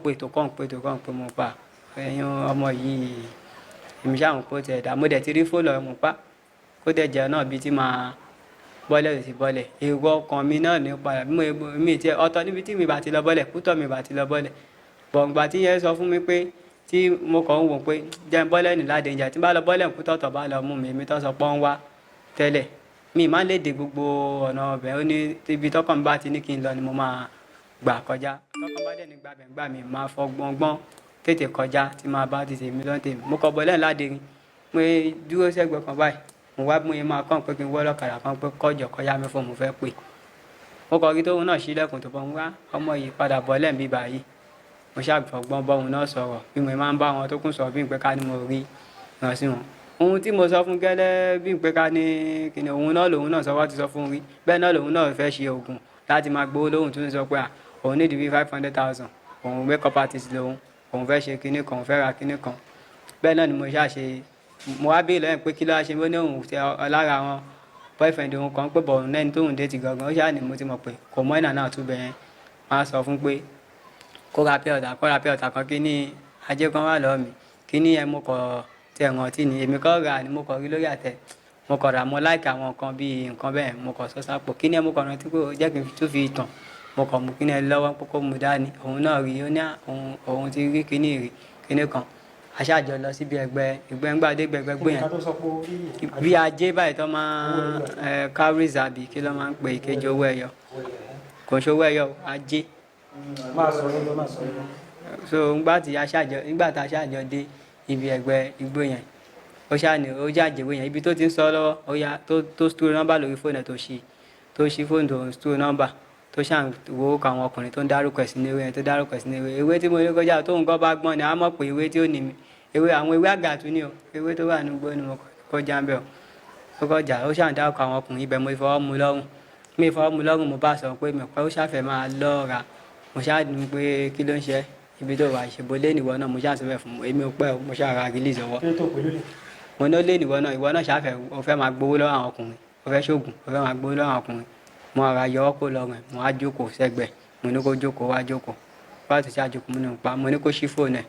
pé mo pa ẹ̀yin ọmọ yìí èmi ṣáà ń kó tẹ̀ dá mo dẹ̀ ti rí fóònù ọ̀hún pa kó dẹ̀ jẹ́ náà bíi tí máa bọ́lẹ̀ sí bọ́lẹ̀ èrò ọkàn mi náà ní padà bí mi ti ọ̀tọ̀ níbi tí mi bá ti lọ bọ́lẹ̀ kútọ̀ mi bá ti lọ bọ́lẹ̀ bọ̀ǹgbà tí yẹn sọ fún mi pé tí mo kàn ń wò pé jẹ́ bọ́lẹ̀ ní ládẹ́jà tí bá lọ bọ́lẹ̀ kútọ̀ tọ̀ bá lọ mú mi èmi tó sọ pọ́n wá tẹ́lẹ̀ mi máa ń lè dé gbogbo ọ̀nà ọbẹ̀ ó ní ibi tọkàn bá ti ní kí n lọ ni mo máa gbà kọjá tọkàn bá dẹ̀ ní gbàbẹ̀ gbà mí máa fọ gbọ̀ngbọ̀n tètè kọjá tí máa bá ti tèmi lọ́n tèmi mo kọ bọ́lẹ̀ ládẹ́rin pé dúró sẹ́gbẹ̀ kan báyìí mo wá bí mo yẹ máa kàn pé kí n wọ́ lọ́kadà kan pé kọjọ kọjá mi fún mo fẹ́ pè mo kọ kí tóun náà ṣílẹ̀kùn tó bọ́ ń wá ọmọ yìí padà bọ́lẹ̀ ń bí báyìí mo ṣàgbọ̀gbọ́n bọ́hun náà sọ̀rọ̀ bí mo máa ń bá wọn tó kún sọ bí n pé ká ní mo rí ràn sí wọn ohun tí mo sọ fún gẹ́lẹ́ bí n pé ká ní kíni òun náà lòun náà sọ wá ti sọ fún rí bẹ́ẹ̀ náà lòun náà fẹ́ ṣe oògùn láti máa gbowó lóhùn tó ń sọ pé òun ní ìdíbí 500,000 òun makeup artist lòun òun fẹ́ ṣe kíní kan òun fẹ́ ra kíní kan bẹ́ẹ̀ náà ni mo ṣáà ṣe mo wá bí lọ́yìn pé kí ló wá ṣe bó ní òun tẹ lára àwọn boyfriend òun kan pé bọ̀ òun lẹ́ni tóun dé ti gangan ó ṣáà ní mo ti mọ̀ pé kò mọ́ ìnà náà túbẹ̀ yẹn máa sọ fún pé kó ra pẹ́ ọ̀tà kan kí ní ajé kan wà lọ́ọ̀ mi kí ní ẹ mo kọ̀ tẹ̀ wọ́n tí ni èmi kọ́ ra ni mo kọ̀ rí lórí àtẹ mo kọ̀ ra mo láìka àwọn nǹkan bíi nǹkan bẹ́ẹ̀ mo kọ̀ sọ sápò kí ní ẹ mo kọ̀ rántí pé jẹ́ kí n tún fi tàn mo kọ̀ mú kí ní ẹ lọ́wọ́ kókó mu dání òun náà rí ó ní òun ti rí kíní kan aṣáájọ lọ síbi ìgbẹ́ngbàdé gbẹgbẹ́gbẹ́ yẹn bí ajé báyìí tó máa cowries àbí kí ló máa ń pè ìkejì owó ẹyọ kò ṣe owó ẹyọ ajé. So nígbà tí aṣáájọ dé ibi ẹgbẹ́ igbó yẹn ó ṣáàní ó jájèwé yẹn ibi tó ti ń sọ lọ́wọ́ ó yá tó store nọ́mbà lórí fóònù ẹ̀ tó ṣí fóònù tó store nọ́mbà tó ṣàn wo àwọn ọkùnrin tó ń dárúkọ ẹ̀ sínú ewé yẹn tó dárúkọ ẹ̀ sínú ewé tí mo ní kọjá tó ń kọ́ bá gbọ́n ni a mọ̀ pé ewé tí ó ní mi àwọn ewé àgàtú ni o ewé tó wà nígbó ni mo kọjá ń bẹ̀ ó kọjá ó ṣàn dárúkọ àwọn ọkùnrin ibẹ̀ mo fọwọ́ mu lọ́rùn mo bá sọ pé mi pẹ́ ó ṣàfẹ́ máa lọ́ọ̀ra mo ṣáàdùn pé kí ló ń ṣe ibi tó wà ìṣèbó lé nìwọ náà mo ṣàṣẹfẹ fún èmi ò pẹ́ mo ṣàrà release ọwọ́ mo ní ó lé nìwọ náà ìwọ náà ṣàfẹ́ o fẹ́ máa gbowó lọ́wọ́ àwọn ọkùnrin o fẹ́ ṣoògùn o fẹ́ máa gbowó lọ́wọ́ àwọn ọkùnrin mo ara yọ ọ́ kó lọ́rùn ẹ̀ mo á jókòó sẹ́gbẹ̀ẹ́ mo ní kó jókòó wá jókòó bá ti ṣàjókòó mo ní pa mo ní kó ṣí fóònù ẹ̀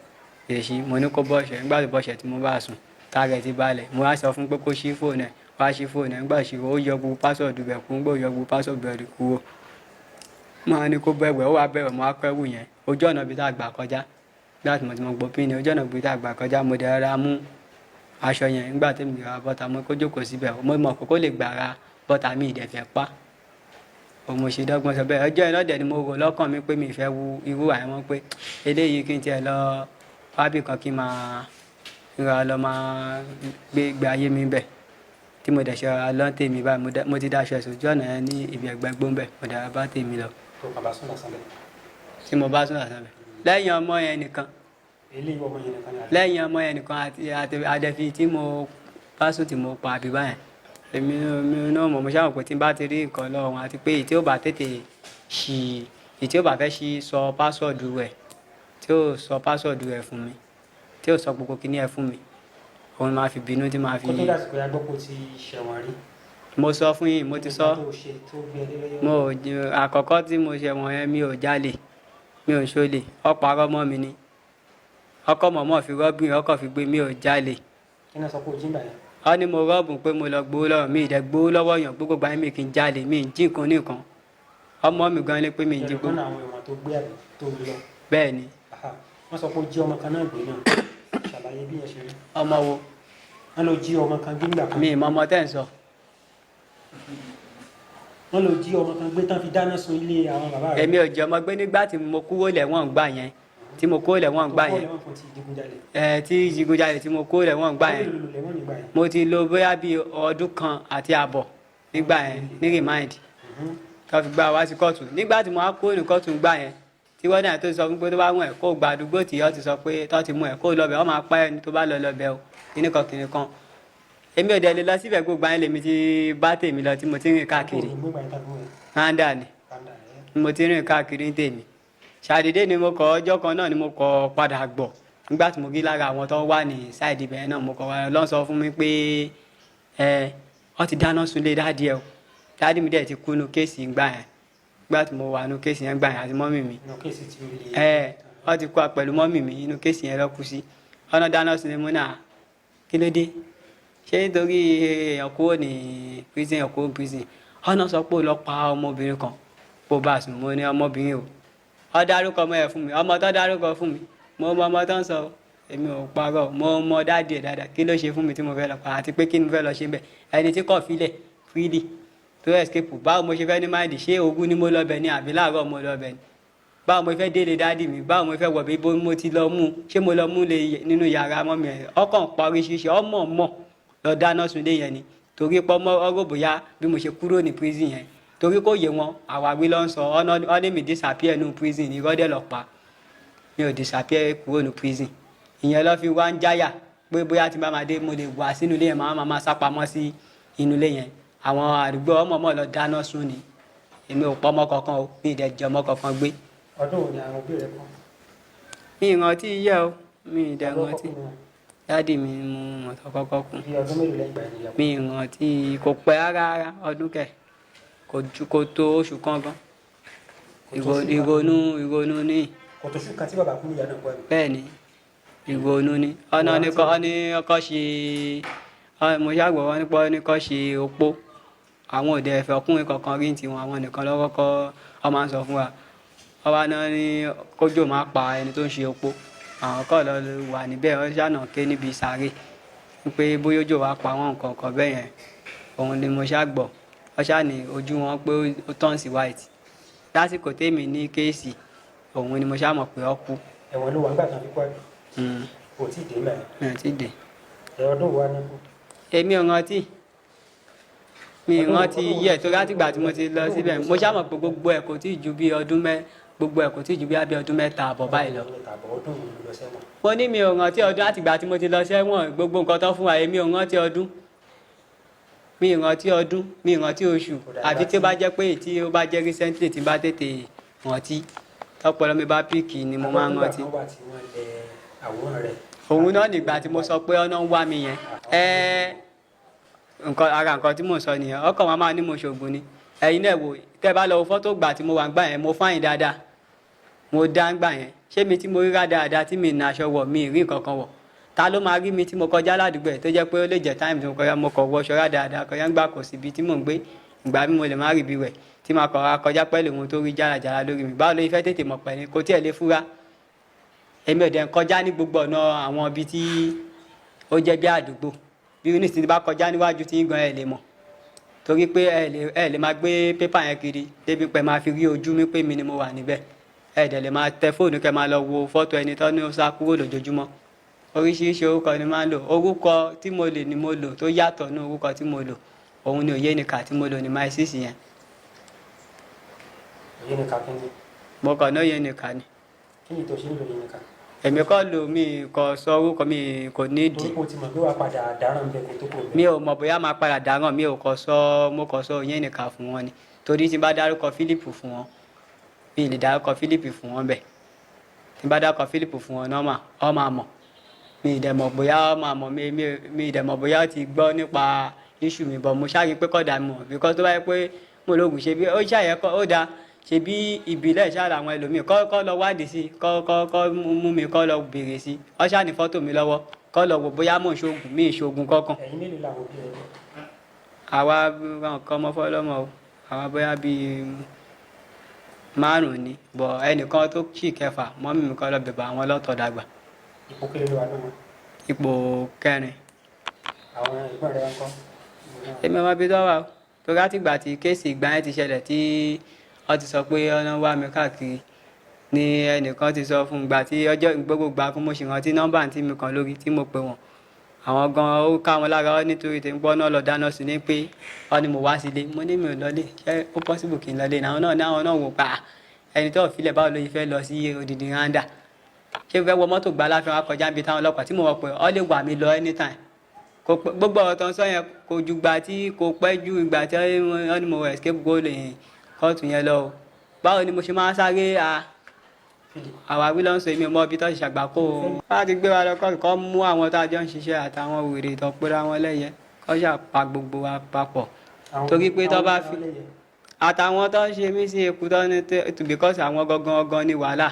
èsì mo ní kó bọ́ọ̀ṣẹ̀ nígbà tó bọ́ọ̀ṣẹ̀ tí mo bá sùn táàgẹ̀ ti balẹ̀ mo wá sọ fún pé kó ṣí fóònù ẹ̀ wá ṣí fóònù ẹ̀ nígbà ṣì ó yọ gbogbo pásọ̀dù bẹ̀ kú gbó yọ gbogbo pásọ̀dù bẹ̀ kú o máa ní kó bẹ̀rẹ̀ ó wá bẹ̀rẹ̀ mo á kẹ́rù yẹn ojú ọ̀nà bí tá a gbà kọjá láti mọ̀ tí mo gbọ́ pín ní ojú ọ̀nà bí tá a gbà kọjá mo dẹ̀ ra mú aṣọ yẹn nígbà tí mi ra bọ́tà mo kó jókòó síbẹ̀ mo mọ̀ kókó lè gbà ra bọ́tà mi ìdẹ̀fẹ̀ pa òun ṣe dọ́gbọ́n sọ bẹ́ẹ̀ ọjọ́ iná dẹ̀ ni mo rò lọ́kàn mi pé mi fẹ́ wu irú àìmọ́ pé eléyìí kí n tiẹ̀ lọ fábì kan kí n máa ra lọ máa gbé ayé mi bẹ̀ tí mo dẹ̀ ṣe ra lọ́n tèmi báyìí mo ti dáṣọ ẹ̀sùn ojú ọ̀nà yẹn ní ibi ẹ̀gbẹ́ gbóǹbẹ̀ mo dẹ̀ bá tèmi lọ. tí mo bá sún lásán bẹ̀ lẹ́yìn ọmọ yẹn nìkan àti àdẹ̀fi tí mo bá sùn tí mo pa àbí báyẹn èmi náà mo ṣáà pé tí n bá ti rí nǹkan lọ́wọ́ àti pé tí ó bá tètè ṣì tí ó bá fẹ́ ṣí sọ password rẹ̀ tí ó sọ password rẹ̀ fún mi tí ó sọ gbogbo kíní ẹ̀ fún mi òun máa fi bínú tí máa fi. kó tó dà sí pé agbọ́pọ̀ ti ṣẹ̀wọ̀n rí. mo sọ fún yín mo ti sọ mo àkọ́kọ́ tí mo ṣẹ̀wọ̀n yẹn mi ò jalè mi ò ṣolè ó parọ́ mọ́ mi ni ọkọ mọ̀mọ́ fi rọ́bìn ọkọ̀ fi gbé mi ò jalè. kí ni sọ pé o jí gbà yẹn. ó ní mo rọ́ọ̀bù pé mo lọ gbowó lọ́wọ́ mi ìdẹ gbowó lọ́wọ́ yàn gbogbo gbà mí kì í jalè mi ì jí nǹkan nìkan ọmọ mi gan ni pé mi ì jí gbogbo. ìrọ̀lẹ́ àwọn ìwọ̀n tó gbé àbí tó lọ. bẹ́ẹ̀ ni. wọ́n sọ pé o jí ọmọ kan náà gbé náà ṣàlàyé bí yẹn ṣe rí. ọmọ wo. wọ́n lọ jí ọmọ kan gbé nígbà kan. mi ì mọ ọmọ tẹ́ ń sọ. wọ́n lọ jí ọmọ kan gbé tán fi dáná sun ilé àwọn bàbá rẹ̀. èmi ò jẹ́ ọmọ gbé nígbà tí mo kúrò lẹ́wọ̀n gbà yẹn tí mo kó lẹ́wọ̀n gbà yẹn tí ìdigunjalè tí mo kó lẹ́wọ̀n gbà yẹn mo ti lò bóyá bí ọdún kan àti àbọ̀ nígbà yẹn ní remind tó fi gbà wá sí kóòtù nígbà tí mo wá kó ní kóòtù gbà yẹn tí wọ́n náà tó sọ fún pé tó bá mú ẹ̀ kó gba àdúgbò tí ó ti sọ pé tó ti mú ẹ̀ kó lọ́bẹ̀ wọ́n máa pa ẹni tó bá lọ lọ́bẹ̀ o kíníkan kíníkan èmi ò dẹ̀ lè lọ síbẹ̀ gbogbo ayé lèmi ti bá tèmi lọ tí mo ti rìn káàkiri randa ni mo ti rìn káàkiri tèmi ṣàdédé ni mo kọ ọjọ́ kan náà ni mo kọ padà gbọ́ nígbà tí mo rí lára àwọn tó wà ní sáìdì ibẹ̀ náà mo kọ wá lọ́n sọ fún mi pé wọ́n ti dáná sunlé dáàdì ẹ̀ o dáàdì mi dẹ̀ ti kú nu kéèsì gbà yẹn nígbà tí mo wà nu kéèsì yẹn gbà yẹn àti mọ́mì mi wọ́n ti kú pẹ̀lú mọ́mì mi inú kéèsì yẹn lọ kú sí ọ̀nà dáná sunlé mú náà kí ló dé ṣé nítorí èèyàn kúrò ní prison èèyàn kúrò prison ọ̀nà sọ pé ó lọ pa ọmọbìnrin kan kó bá a sùn mo ní ọmọbìnrin o ọ dárúkọ ọmọ ẹ fún mi ọmọ tó dárúkọ fún mi mo mọ ọmọ tó ń sọ èmi ò parọ́ mo mọ dáàdì ẹ dáadáa kí ló ṣe fún mi tí mo fẹ́ lọ pa àti pé kí ni mo fẹ́ lọ ṣe bẹ́ẹ̀ ẹni tí kò filẹ̀ freely tó escape báwo mo ṣe fẹ́ ní máìdì ṣé ogún ni mo lọ bẹ̀ ni àbí láàárọ̀ mo lọ bẹ̀ ni báwo mo fẹ́ délé dáàdì mi báwo mo fẹ́ wọ̀ bí mo ti lọ mú ṣé mo lọ mú lè nínú yàrá mọ́mì ẹ̀ ọkàn pa oríṣiríṣi ọmọ mọ̀ lọ dáná sunlé yẹn ni torí pọ́ mọ́ ọgọ́ bóyá bí mo ṣe kúrò ní prison yẹn torí kò yé wọn àwáwí ló ń sọ ọ́nà mi disappear nínú prison ní ìrọ́dẹ̀ lọ pa mi ò disappear kúrò ní prison ìyẹn ló fi wá ń jáyà pé bóyá tí bá máa dé mo lè wà sínú ilé yẹn máa sápamọ́ sí inú ilé yẹn àwọn àdúgbò ọmọ lọ dáná sun ni èmi ò pọ́ ọmọ kankan o mi ì dẹ̀ jẹ́ ọmọ kankan gbé. ọdún wo ni àwọn òbí rẹ kọ. mi ì rántí yẹ o mi ì dẹ̀ rántí dáàdì mi mú mọ̀tò kọ́kọ́ kù mi ì rántí kò pẹ́ rárá ọdún kẹ̀ kò tó oṣù kan gan ìrònú ní. kò tó oṣù kan tí bàbá kú ìyá náà kọ ẹ. bẹ́ẹ̀ ni ìrònú ní ọ̀nà ní ọkọ̀ ṣe mo ṣàgbọ̀ wọn nípa oníkọ́ ṣe opó àwọn òde ẹ̀fẹ̀ ọkùnrin kankan rí tiwọn àwọn nìkan lọ́wọ́ kọ́ ọ máa ń sọ fún wa ọba náà ní kójò máa pa ẹni tó ń ṣe opó àwọn kọ́ lọ wà níbẹ̀ ọ ṣànà ké níbi sáré pé bóyá òjò wá pa wọn nǹkan kan bẹ́ẹ̀ yẹn òun ni mo ṣàgbọ̀ ọ ṣáà ní ojú wọn pé ó tán sí white lásìkò tèmi ní kéèsì òun ni mo ṣáà mọ̀ pé ó kú. ẹ̀wọ̀n ló wà nígbà kan fi kọ́ ẹ̀. kò tí ì dé mẹ́rin. mi ò tí ì dé. ọdún wo wá ní kú. èmi ò rántí mi ò rántí yẹ tó látìgbà tí mo ti lọ síbẹ̀ mo ṣáà mọ̀ pé gbogbo ẹ̀ kò tí ì ju bí ọdún mẹ́ta àbọ̀ báyìí lọ. mo ní mi ò rántí ọdún látìgbà tí mo ti lọ sẹ́wọ̀n gbogbo nǹkan tó fún wa èmi ò rántí ọdún mi ì rántí ọdún mi ì rántí oṣù àfi tí ó bá jẹ́ pé tí ó bá jẹ́ recently tí bá tètè rántí tọpọlọ mi bá píìkì ni mo máa ń rántí. òun náà nígbà tí mo sọ pé ọ̀nà ń wá mi yẹn ara nǹkan tí mò ń sọ nìyẹn ọkàn wọn máa ní mo ṣògùn ni ẹ̀yin náà wò tẹ́ bá lọ wo fọ́tò gbà tí mo wà ń gbà yẹn mo fáyìn dáadáa mo dá ń gbà yẹn ṣé mi tí mo rí rá dáadáa tí mi nà aṣọ wọ̀ mi ì rí nǹkan kan wọ̀ ta ló máa rí mi tí mo kọjá ládùúgbò ẹ̀ tó jẹ́ pé ó lè jẹ́ táìmù tí mo kọjá mo kọ̀ wọ ṣọ́ra dáadáa kọjá ń gbà kò síbi tí mò ń gbé ìgbà mi mo lè má rí ibi rẹ̀ tí màá kọ̀ kọjá pẹ̀lú ohun tó rí jálajàla lórí mi báwo ló fẹ́ tètè mọ̀ pẹ̀lú kò tiẹ̀ lè fúra èmi ò dẹ̀ ń kọjá ní gbogbo ọ̀nà àwọn ibi tí ó jẹ́ bí àdúgbò bí ní ti bá kọjá níwájú tí ń gan ẹ̀ lè mọ̀ torí pé ẹ lè máa gbé pépà yẹn kiri débi pé máa fi rí ojú mi pé mi ni mo wà níbẹ̀ ẹ dẹ̀ lè máa tẹ fóònù kẹ́ máa lọ wo fọ́tò ẹni tó ní ó sá kúrò lójoojúmọ́ oríṣiríṣi orúkọ ni máa ń lò orúkọ tí mo lè ní mo lò tó yàtọ̀ ní orúkọ tí mo lò òun ni Oyenika tí mo lò ní my sis yẹn. Oyenika kí ni. mo kàn ní Oyenika ni. kí ni tó ṣe ń lo Oyenika. èmi kọ́ lò mí kò sọ orúkọ mi kò ní ìdí. o ti mọ̀ pé wàá padà dáràn bẹ́ẹ̀ kó tó kó bẹ́ẹ̀. mi ò mọ̀ bóyá máa padà dáràn mi ò kọ́ sọ mo kọ́ sọ Oyenika fún wọn ni torí tí n bá dárúkọ Philip fún wọn mi lè dárúkọ Philip fún wọn bẹ́ẹ̀ tí bá dárúkọ Philip fún wọn normal ọ máa mọ̀ mi dẹ̀ mọ̀ bóyá ọ máa mọ̀ mi dẹ̀ mọ̀ bóyá ó ti gbọ́ nípa issue mi bọ̀ mo ṣáà rí pé kódà mi mọ̀ because tó bá yẹ pé mo lóògùn ṣe bí ó ṣàyẹ kọ́ ó dáa ṣe bí ìbílẹ̀ ṣáà làwọn ẹlòmíì kọ́ lọ wádìí sí kọ́ mú mi kọ́ lọ béèrè sí ọ ṣáà ní fọ́tò mi lọ́wọ́ kọ́ lọ wò bóyá mò ń ṣoògùn mi ìṣoògùn kankan. ẹ̀yin mélòó làwọn òbí rẹ̀? àwa nǹkan ọmọ fọlọ́mọ o àwa bóyá bíi 5 ni bọ̀ ẹnìkan tó sì kẹfà mọ́mí mi kọ́ lọ bẹ̀bẹ̀ àwọn lọ́tọ̀ dàgbà. ipò kéré ló wà náà. ipò 4. àwọn ìgbọ́n rẹ̀ ń kọ́. èmi ọmọ bíi tọ́wà o torí àtìgbà tí kéèsì ìgbà yẹn ti ṣẹlẹ̀ tí wọ́n ti sọ pé ọ̀nà wá mi káàkiri ni ẹnìkan ti sọ fún ìgbà tí ọjọ́ gbogbo gbà fún mo sì rántí nọ́mbà tí mi kàn lórí tí mo pè wọ́n àwọn gan ó ká wọn lára nítorí tí ń gbọ́ náà lọ dáná sí ni pé ọ ni mo wá sílé mo ní mi ò lọlé ṣé ó possible kí n lọlé náà àwọn náà wò pa ẹni tó filẹ̀ báwo ló yẹ fẹ́ lọ sí odidi randa ṣé fẹ́ wọ mọ́tò gbá láfi wá kọjá níbi táwọn ọlọ́pàá tí mo wọ̀ pé ọ lè wà mí lọ anytime gbogbo ọ̀rọ̀ tó ń sọ yẹn kò ju gbà tí kò pẹ́ ju ìgbà tí wọ́n ní mo escape goal kóòtù yẹn lọ báwo ni mo ṣe máa sáré àwa wí ló ń sọ èmi ọmọ ibi tó ṣe ṣàgbákò wọ́n ti gbé wa lọ kọ́ mú àwọn tá a jọ ń ṣiṣẹ́ àtàwọn wèrè tó pera wọn lẹ́yẹ kọ́ ṣàpá gbogbo wa papọ̀ torí pé tó bá fi àtàwọn tó ń ṣe mí sí eku tó ní because àwọn gangan ní wàhálà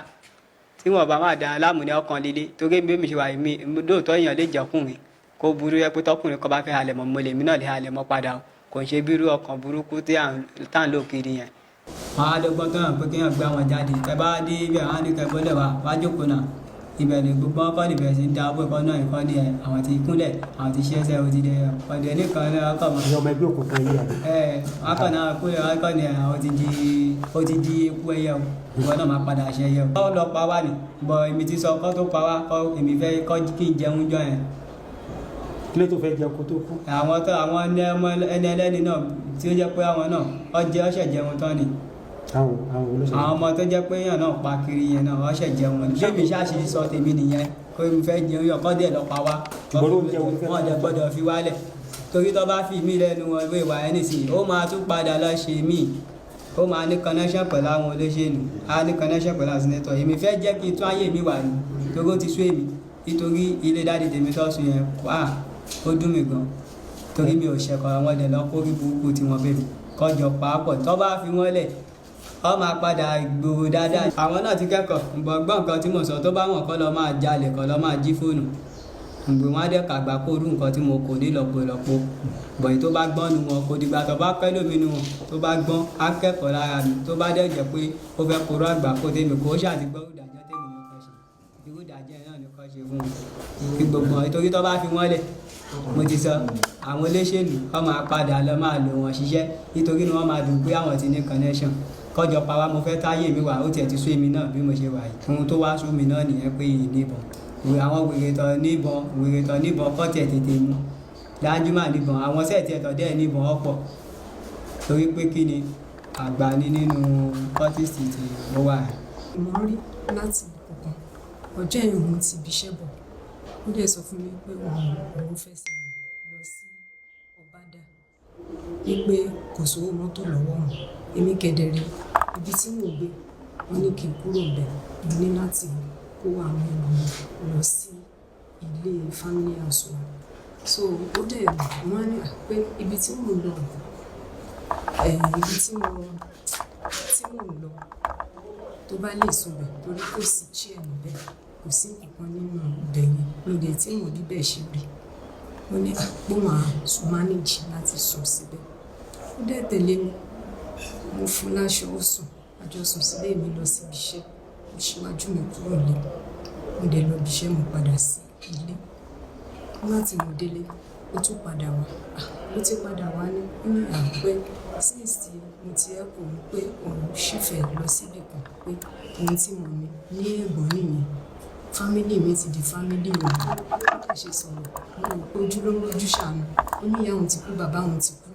tí wọn bá máa dáná láàmú ní ọkàn líle torí bí mi ṣe wà mí lóòótọ́ èèyàn lè jẹ́kùnrin kó burú yẹ pé tọkùnrin kan bá fẹ́ halẹ̀ mọ́ mo lè mí náà lè halẹ̀ mọ́ padà kò ń ṣe bírú ọkàn burúkú tí à ń lò kiri yẹn. wọn á dọ́gbọ́n tó hàn pé kéèyàn gbé àwọn jáde tẹ bá dé ibẹ̀ wọn á ní kẹgbọ́lẹ̀ wá jókòó náà ibẹ̀ ni gbogbo ọkọ̀ níbẹ̀ sí ń da owó ẹ̀kọ́ náà ìkọ́ ní ẹ̀ àwọn ti kúnlẹ̀ àwọn ti ṣẹ́ṣẹ́ òdi dẹ ọ̀dẹ̀ nìkan ní ọkọ̀ mọ́. ìyá ọmọ ẹgbẹ́ òkùnkùn yìí àbí. ọkọ̀ náà kúlẹ̀ ọkọ̀ ní àwọn ti di eku ẹyẹ o ìwọ náà máa padà ṣe ẹyẹ o. kọ́ lọ pa wá ni bọ̀ èmi ti sọ kọ́ tó pa wá kọ́ èmi fẹ́ kọ́ kí n jẹun jọ yẹn. kílé tó fẹ́ jẹ kó tó kú. àwọn ẹni ẹlẹ́ni náà tí ó jẹ́ pé àwọn náà ọ̀ṣẹ̀ jẹun tán ni àwọn ọmọ tó jẹ́ pé èèyàn náà pa kiri yẹn náà ọ̀ṣẹ̀ jẹun ni bí mi ṣáàṣì sọ tèmi nìyẹn kó mi fẹ́ jẹun yọ kọ́ díẹ̀ lọ pa wá wọ́n jẹ gbọ́dọ̀ fi wálẹ̀ torí tó bá fi mí lẹ́nu wọn ìwé ìwà ẹni sí ó máa tún padà lọ ṣe míì ó máa ní connection pẹ̀lú àwọn olóṣèlú á ní connection pẹ̀lú àwọn senator èmi fẹ́ jẹ́ kí n tún ayé mi wà ní torí ó ti sú èmi nítorí ilé dáàdì tèmi tó sùn yẹn wà ó dùn mí gan torí mi ò ṣẹ̀kọ̀ àwọn ọdẹ lọ kó rí burúkú tí wọ́n bẹ̀rù kọjọ pàápọ̀ tó bá fi wọ́n lẹ̀ ọ máa padà gbòòrò dáadáa àwọn náà ti kẹ́kọ̀ọ́ gbọ̀ngbọ̀n nǹkan tí mo sọ tó bá wọn kọ́ lọ máa jalè kọ́ lọ máa jí fóònù ǹgbè wọn á dẹ́ kàgbà kó rú nǹkan tí mo kò ní lọ́pọ̀lọpọ̀ bọ̀yì tó bá gbọ́n nu wọn kò dìgbà tó bá pẹ́ lómi nu wọn tó bá gbọ́n á kẹ́kọ̀ọ́ lára mi tó bá dẹ́ jẹ́ pé ó fẹ́ kóró àgbà kó tèmi kó ṣàti gbọ́ ìdájọ́ tèmi ní kọ́ ṣe irú ìdájọ́ náà ní kọ́ ṣe fún mi gbogbo ìtorí tó bá fi wọ́n lẹ̀ mo ti sọ àwọn olóṣèlú wọ́n máa padà lọ máa lò wọ́n ṣiṣẹ́ nítorí ni wọ́n máa dùn pé àwọn ti ní connection kọjọ pa wá mo fẹ́ táyé mi wà ó tiẹ̀ ti sú èmi náà bí mo ṣe wà yìí ohun tó wá sú mi náà nìyẹn pé yìí níbọn àwọn wèrè tán níbọn kọ́ tiẹ̀ tètè mú dájúmọ̀ níbọn àwọn sẹ́ẹ̀tì ẹ̀tọ́ dẹ́ níbọn ọ̀pọ̀ torí pé kí ni àgbà ní nínú kọ́tìsì tí ó wà. ìmọ̀ rí láti ọ̀kan ọjọ́ ẹ̀yìn òun ti ibiṣẹ́ bọ̀ ó dẹ̀ sọ fún mi pé òun fẹ́ sí lọ sí ọ̀bádà wípé kò sówó mọ́tò lọ́wọ́ òun èmi kẹ̀dẹ̀rẹ̀ ibi tí mò ń gbé wọn ní kí n kúrò bẹ̀ mo ní láti kó àwọn ènìyàn lọ sí ilé family house wa so ó dẹ̀ wọ́n ní pé ibi tí mò ń lọ ibi tí mò ń lọ tó bá lè sọ̀bẹ̀ torí kò sí chair níbẹ̀ kò sí nǹkan nínú ibẹ̀ yẹn mi dẹ̀ tí mo níbẹ̀ ṣe rí mo ní pé màá manage láti sùn síbẹ̀ ó dẹ̀ tẹ̀lé mi mo fún láṣọ ó sùn àjọsùn sílé mi lọ síbi iṣẹ́ mo ṣíwájú mi kúrò lé mo dẹ̀ lọ bí iṣẹ́ mo padà sí ilé láti mo délé ó tún padà wá mo ti padà wá ní àpẹ́ síìsì mo ti ẹ̀kọ́ pé òun ṣìfẹ́ lọ síbì kan pé ohun tí mo ní ẹ̀gbọ́n nìyẹn fámílì mi ti di fámílì mi ó ṣe sọ̀rọ̀ mo rò pé ojú ló ń lójú ṣàánú ó ní ìyá òun ti kú bàbá òun ti kú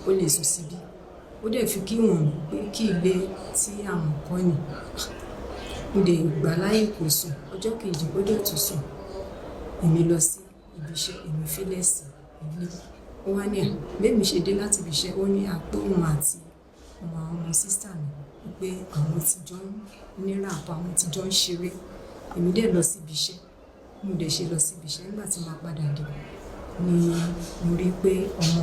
ó lè sùn síbí ó dẹ̀ fi kí wọ́n pé kí ilé tí àwọn kọ́ ni mo dẹ̀ gbà láyè kò sùn ọjọ́ kejì ó dẹ̀ tún sùn èmi lọ sí ibi iṣẹ́ èmi fílẹ̀ sí ilé ó wá ní bẹ́ẹ̀mi ṣe dé láti ibi iṣẹ́ ó ní àpò òun àti ọmọ sísítà mi pé àwọn ti jọ ń nírà àpò, àwọn ti jọ ń ṣeré. Èmi dẹ̀ lọ síbi iṣẹ́, mo dẹ̀ ṣe lọ síbi iṣẹ́ nígbà tí màá padà dé ni mo rí pé ọmọ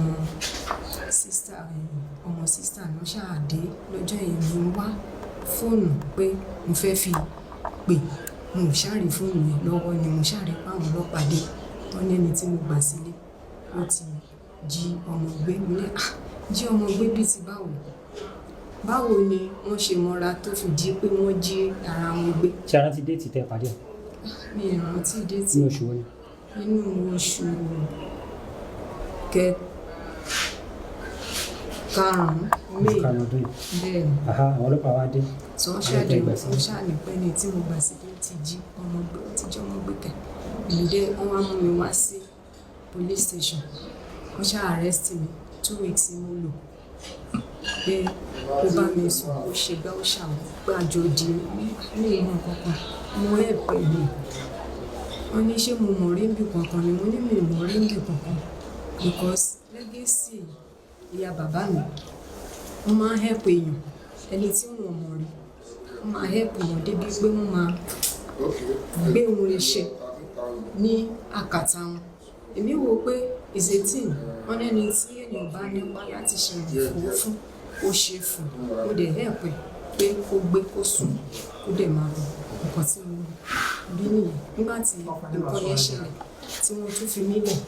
sísítà náà ṣáà dé lọ́jọ́ yẹn. Mo ń wá fóònù pé mo fẹ́ fi pè, mo ò ṣáà rí fóònù yẹn lọ́wọ́ ni mo ṣáà rí pé àwọn ọlọ́pàá dé. Wọ́n ní ẹni tí mo gbà sílé ó ti jí ọmọ gbé. Mo ní jí ọmọ gbé bíi ti báwo ni wọ́n ṣe mọ́ra tó fi di pé wọ́n jí ara wọn gbé. ṣé ara ti déètì tẹ pàdé ẹ̀? Mi ò rántí déètì. Nínú oṣù wo ni? Nínú oṣù karùn-ún May. Ọdún yìí. Bẹ́ẹ̀ ni. Àwọn ọlọ́pàá wá dé. Tí wọ́n ṣàní pé ní tí mo gbà sílé ti jí ọmọ gbé, ó ti jí ọmọ gbé kẹ̀. Èmi dé wọ́n wá mú mi wá sí police station. Wọ́n ṣáà arrest mi 2 weeks mo lò pé ó bá mi sùn, ó ṣe gbá ó ṣàwọn gbàjọ di ní ìmọ̀ kankan. Mo ẹ̀pẹ̀ mi. Wọ́n ní ṣé mo mọ̀ rí níbi kankan ni? Mo ní mi ò mọ̀ rí níbi kankan because legacy ìyá bàbá mi, wọ́n máa ń help èèyàn, ẹni tí wọ́n mọ̀ rí wọ́n máa help wọn débi pé wọ́n máa gbé ohun iṣẹ́ ní àkàtà wọn. Èmi wò pé ìṣètìn wọ́n lẹ́ni tí èèyàn bá nípa láti ṣe ìfowó fún ó ṣe fún ó dẹ̀ help pé kó gbé kó sùn kó dẹ̀ máa lọ. Nǹkan tí mo rí nìyẹn. Nígbà tí nǹkan yẹn ṣẹlẹ̀ tí wọ́n tún fi mí lẹ̀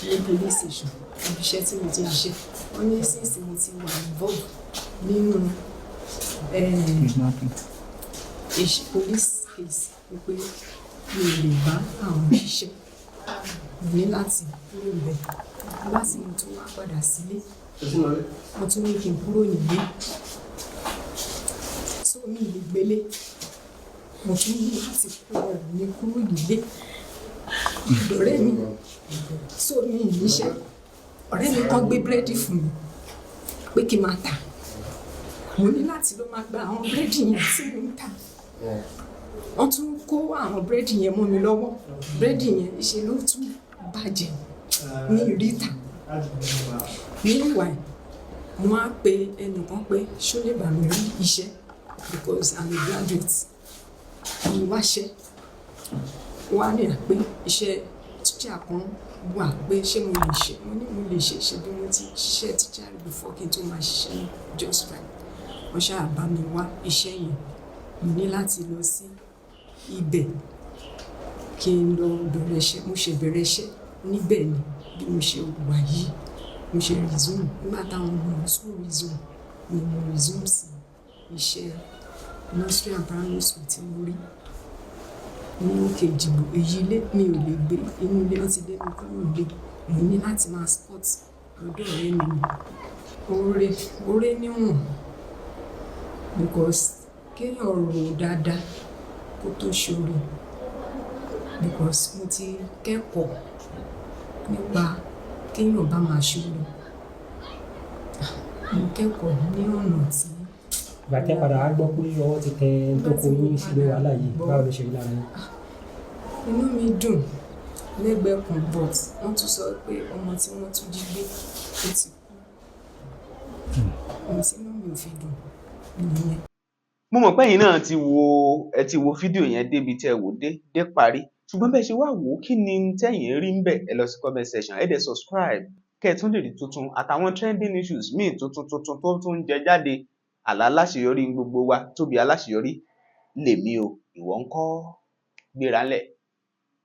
ní police station ibi iṣẹ́ tí mo ti ṣiṣẹ́, wọ́n ní since mo ti wà involved nínú police case wípé mi ò lè bá àwọn ṣiṣẹ́, mo ní láti kúrò níbẹ̀. Nígbà tí mo tún wá padà sílé, wọ́n tún ní kí n kúrò nílé, so mi ò lè gbélé. Mo tún ní láti kúrò nílé. Ọ̀rẹ́ mi, so mi ò níṣẹ́. Ọ̀rẹ́ mi kan gbé búrẹ́dì fún mi pé kí n máa tà. Mo ní láti lọ máa gba àwọn búrẹ́dì yẹn tí mo ń tà. Wọ́n tún kó àwọn búrẹ́dì yẹn mọ́ mi lọ́wọ́. Búrẹ́dì yẹn ṣe ló tún bàjẹ́ ní ìríta. Meanwhile, mo á pe ẹnìkan pé ṣó lè bá mi rí iṣẹ́ because I'm a graduate. Mo wáṣẹ́. Wọ́n á ní pé iṣẹ́ teacher kan wà pé ṣé mo lè ṣe. Mo ní mo lè ṣe bí mo ti ṣiṣẹ́ teacher before kí n tó máa ṣiṣẹ́ ní just right. Wọ́n ṣáà bá mi wá iṣẹ́ yẹn. Mo ní láti lọ sí ibẹ̀ kí n lọ bẹ̀rẹ̀ iṣẹ́. Mo ṣe bẹ̀rẹ̀ iṣẹ́ níbẹ̀ ni bí mo ṣe wà yìí. Mo ṣe resume nígbà táwọn ọmọ school resume ni mo resume sí iṣẹ́ nursery and primary school tí mo rí ní òkè Ìjìgbò. Èyí ilé mi ò lè gbé, inú ilé wọn ti lé mi kúrò nílé. Mo ní láti máa sport lọ́dọ̀ ọ̀rẹ́ mi. Oore níwọ̀n because kéèyàn rò dáadáa kó tó ṣoore because mo ti kẹ́kọ̀ọ́ nípa kéèyàn bá máa ṣoore. Mo kẹ́kọ̀ọ́ ní ọ̀nà tí. Ìgbà tẹ́ padà wá gbọ́ pé ọwọ́ ti tẹ tó kó yín sílé wàhálà yìí, báwo ló ṣe rí lára yín? Inú mi dùn lẹ́gbẹ̀ẹ́ kan but wọ́n tún sọ pé ọmọ tí wọ́n tún jí gbé ó ti kú. Ohun tí inú mi ò fi dùn nìyẹn. Mo mọ̀ pé ẹ̀yin náà ti wo fídíò yẹn débi tí ẹ wò dé parí, ṣùgbọ́n bẹ́ẹ̀ ṣe wá wò ó, kí ni tẹ́yin rí ń bẹ̀? Ẹ lọ sí comment section, ẹ dẹ̀ subscribe kẹ́ ẹ tún lè rí tuntun àtàwọn trending issues míì tuntun tó tún jẹ jáde. Àlá aláṣeyọrí gbogbo wa, Tóbi Aláṣeyọrí lèmi o, ìwọ ńkọ́? Gbéra ńlẹ̀.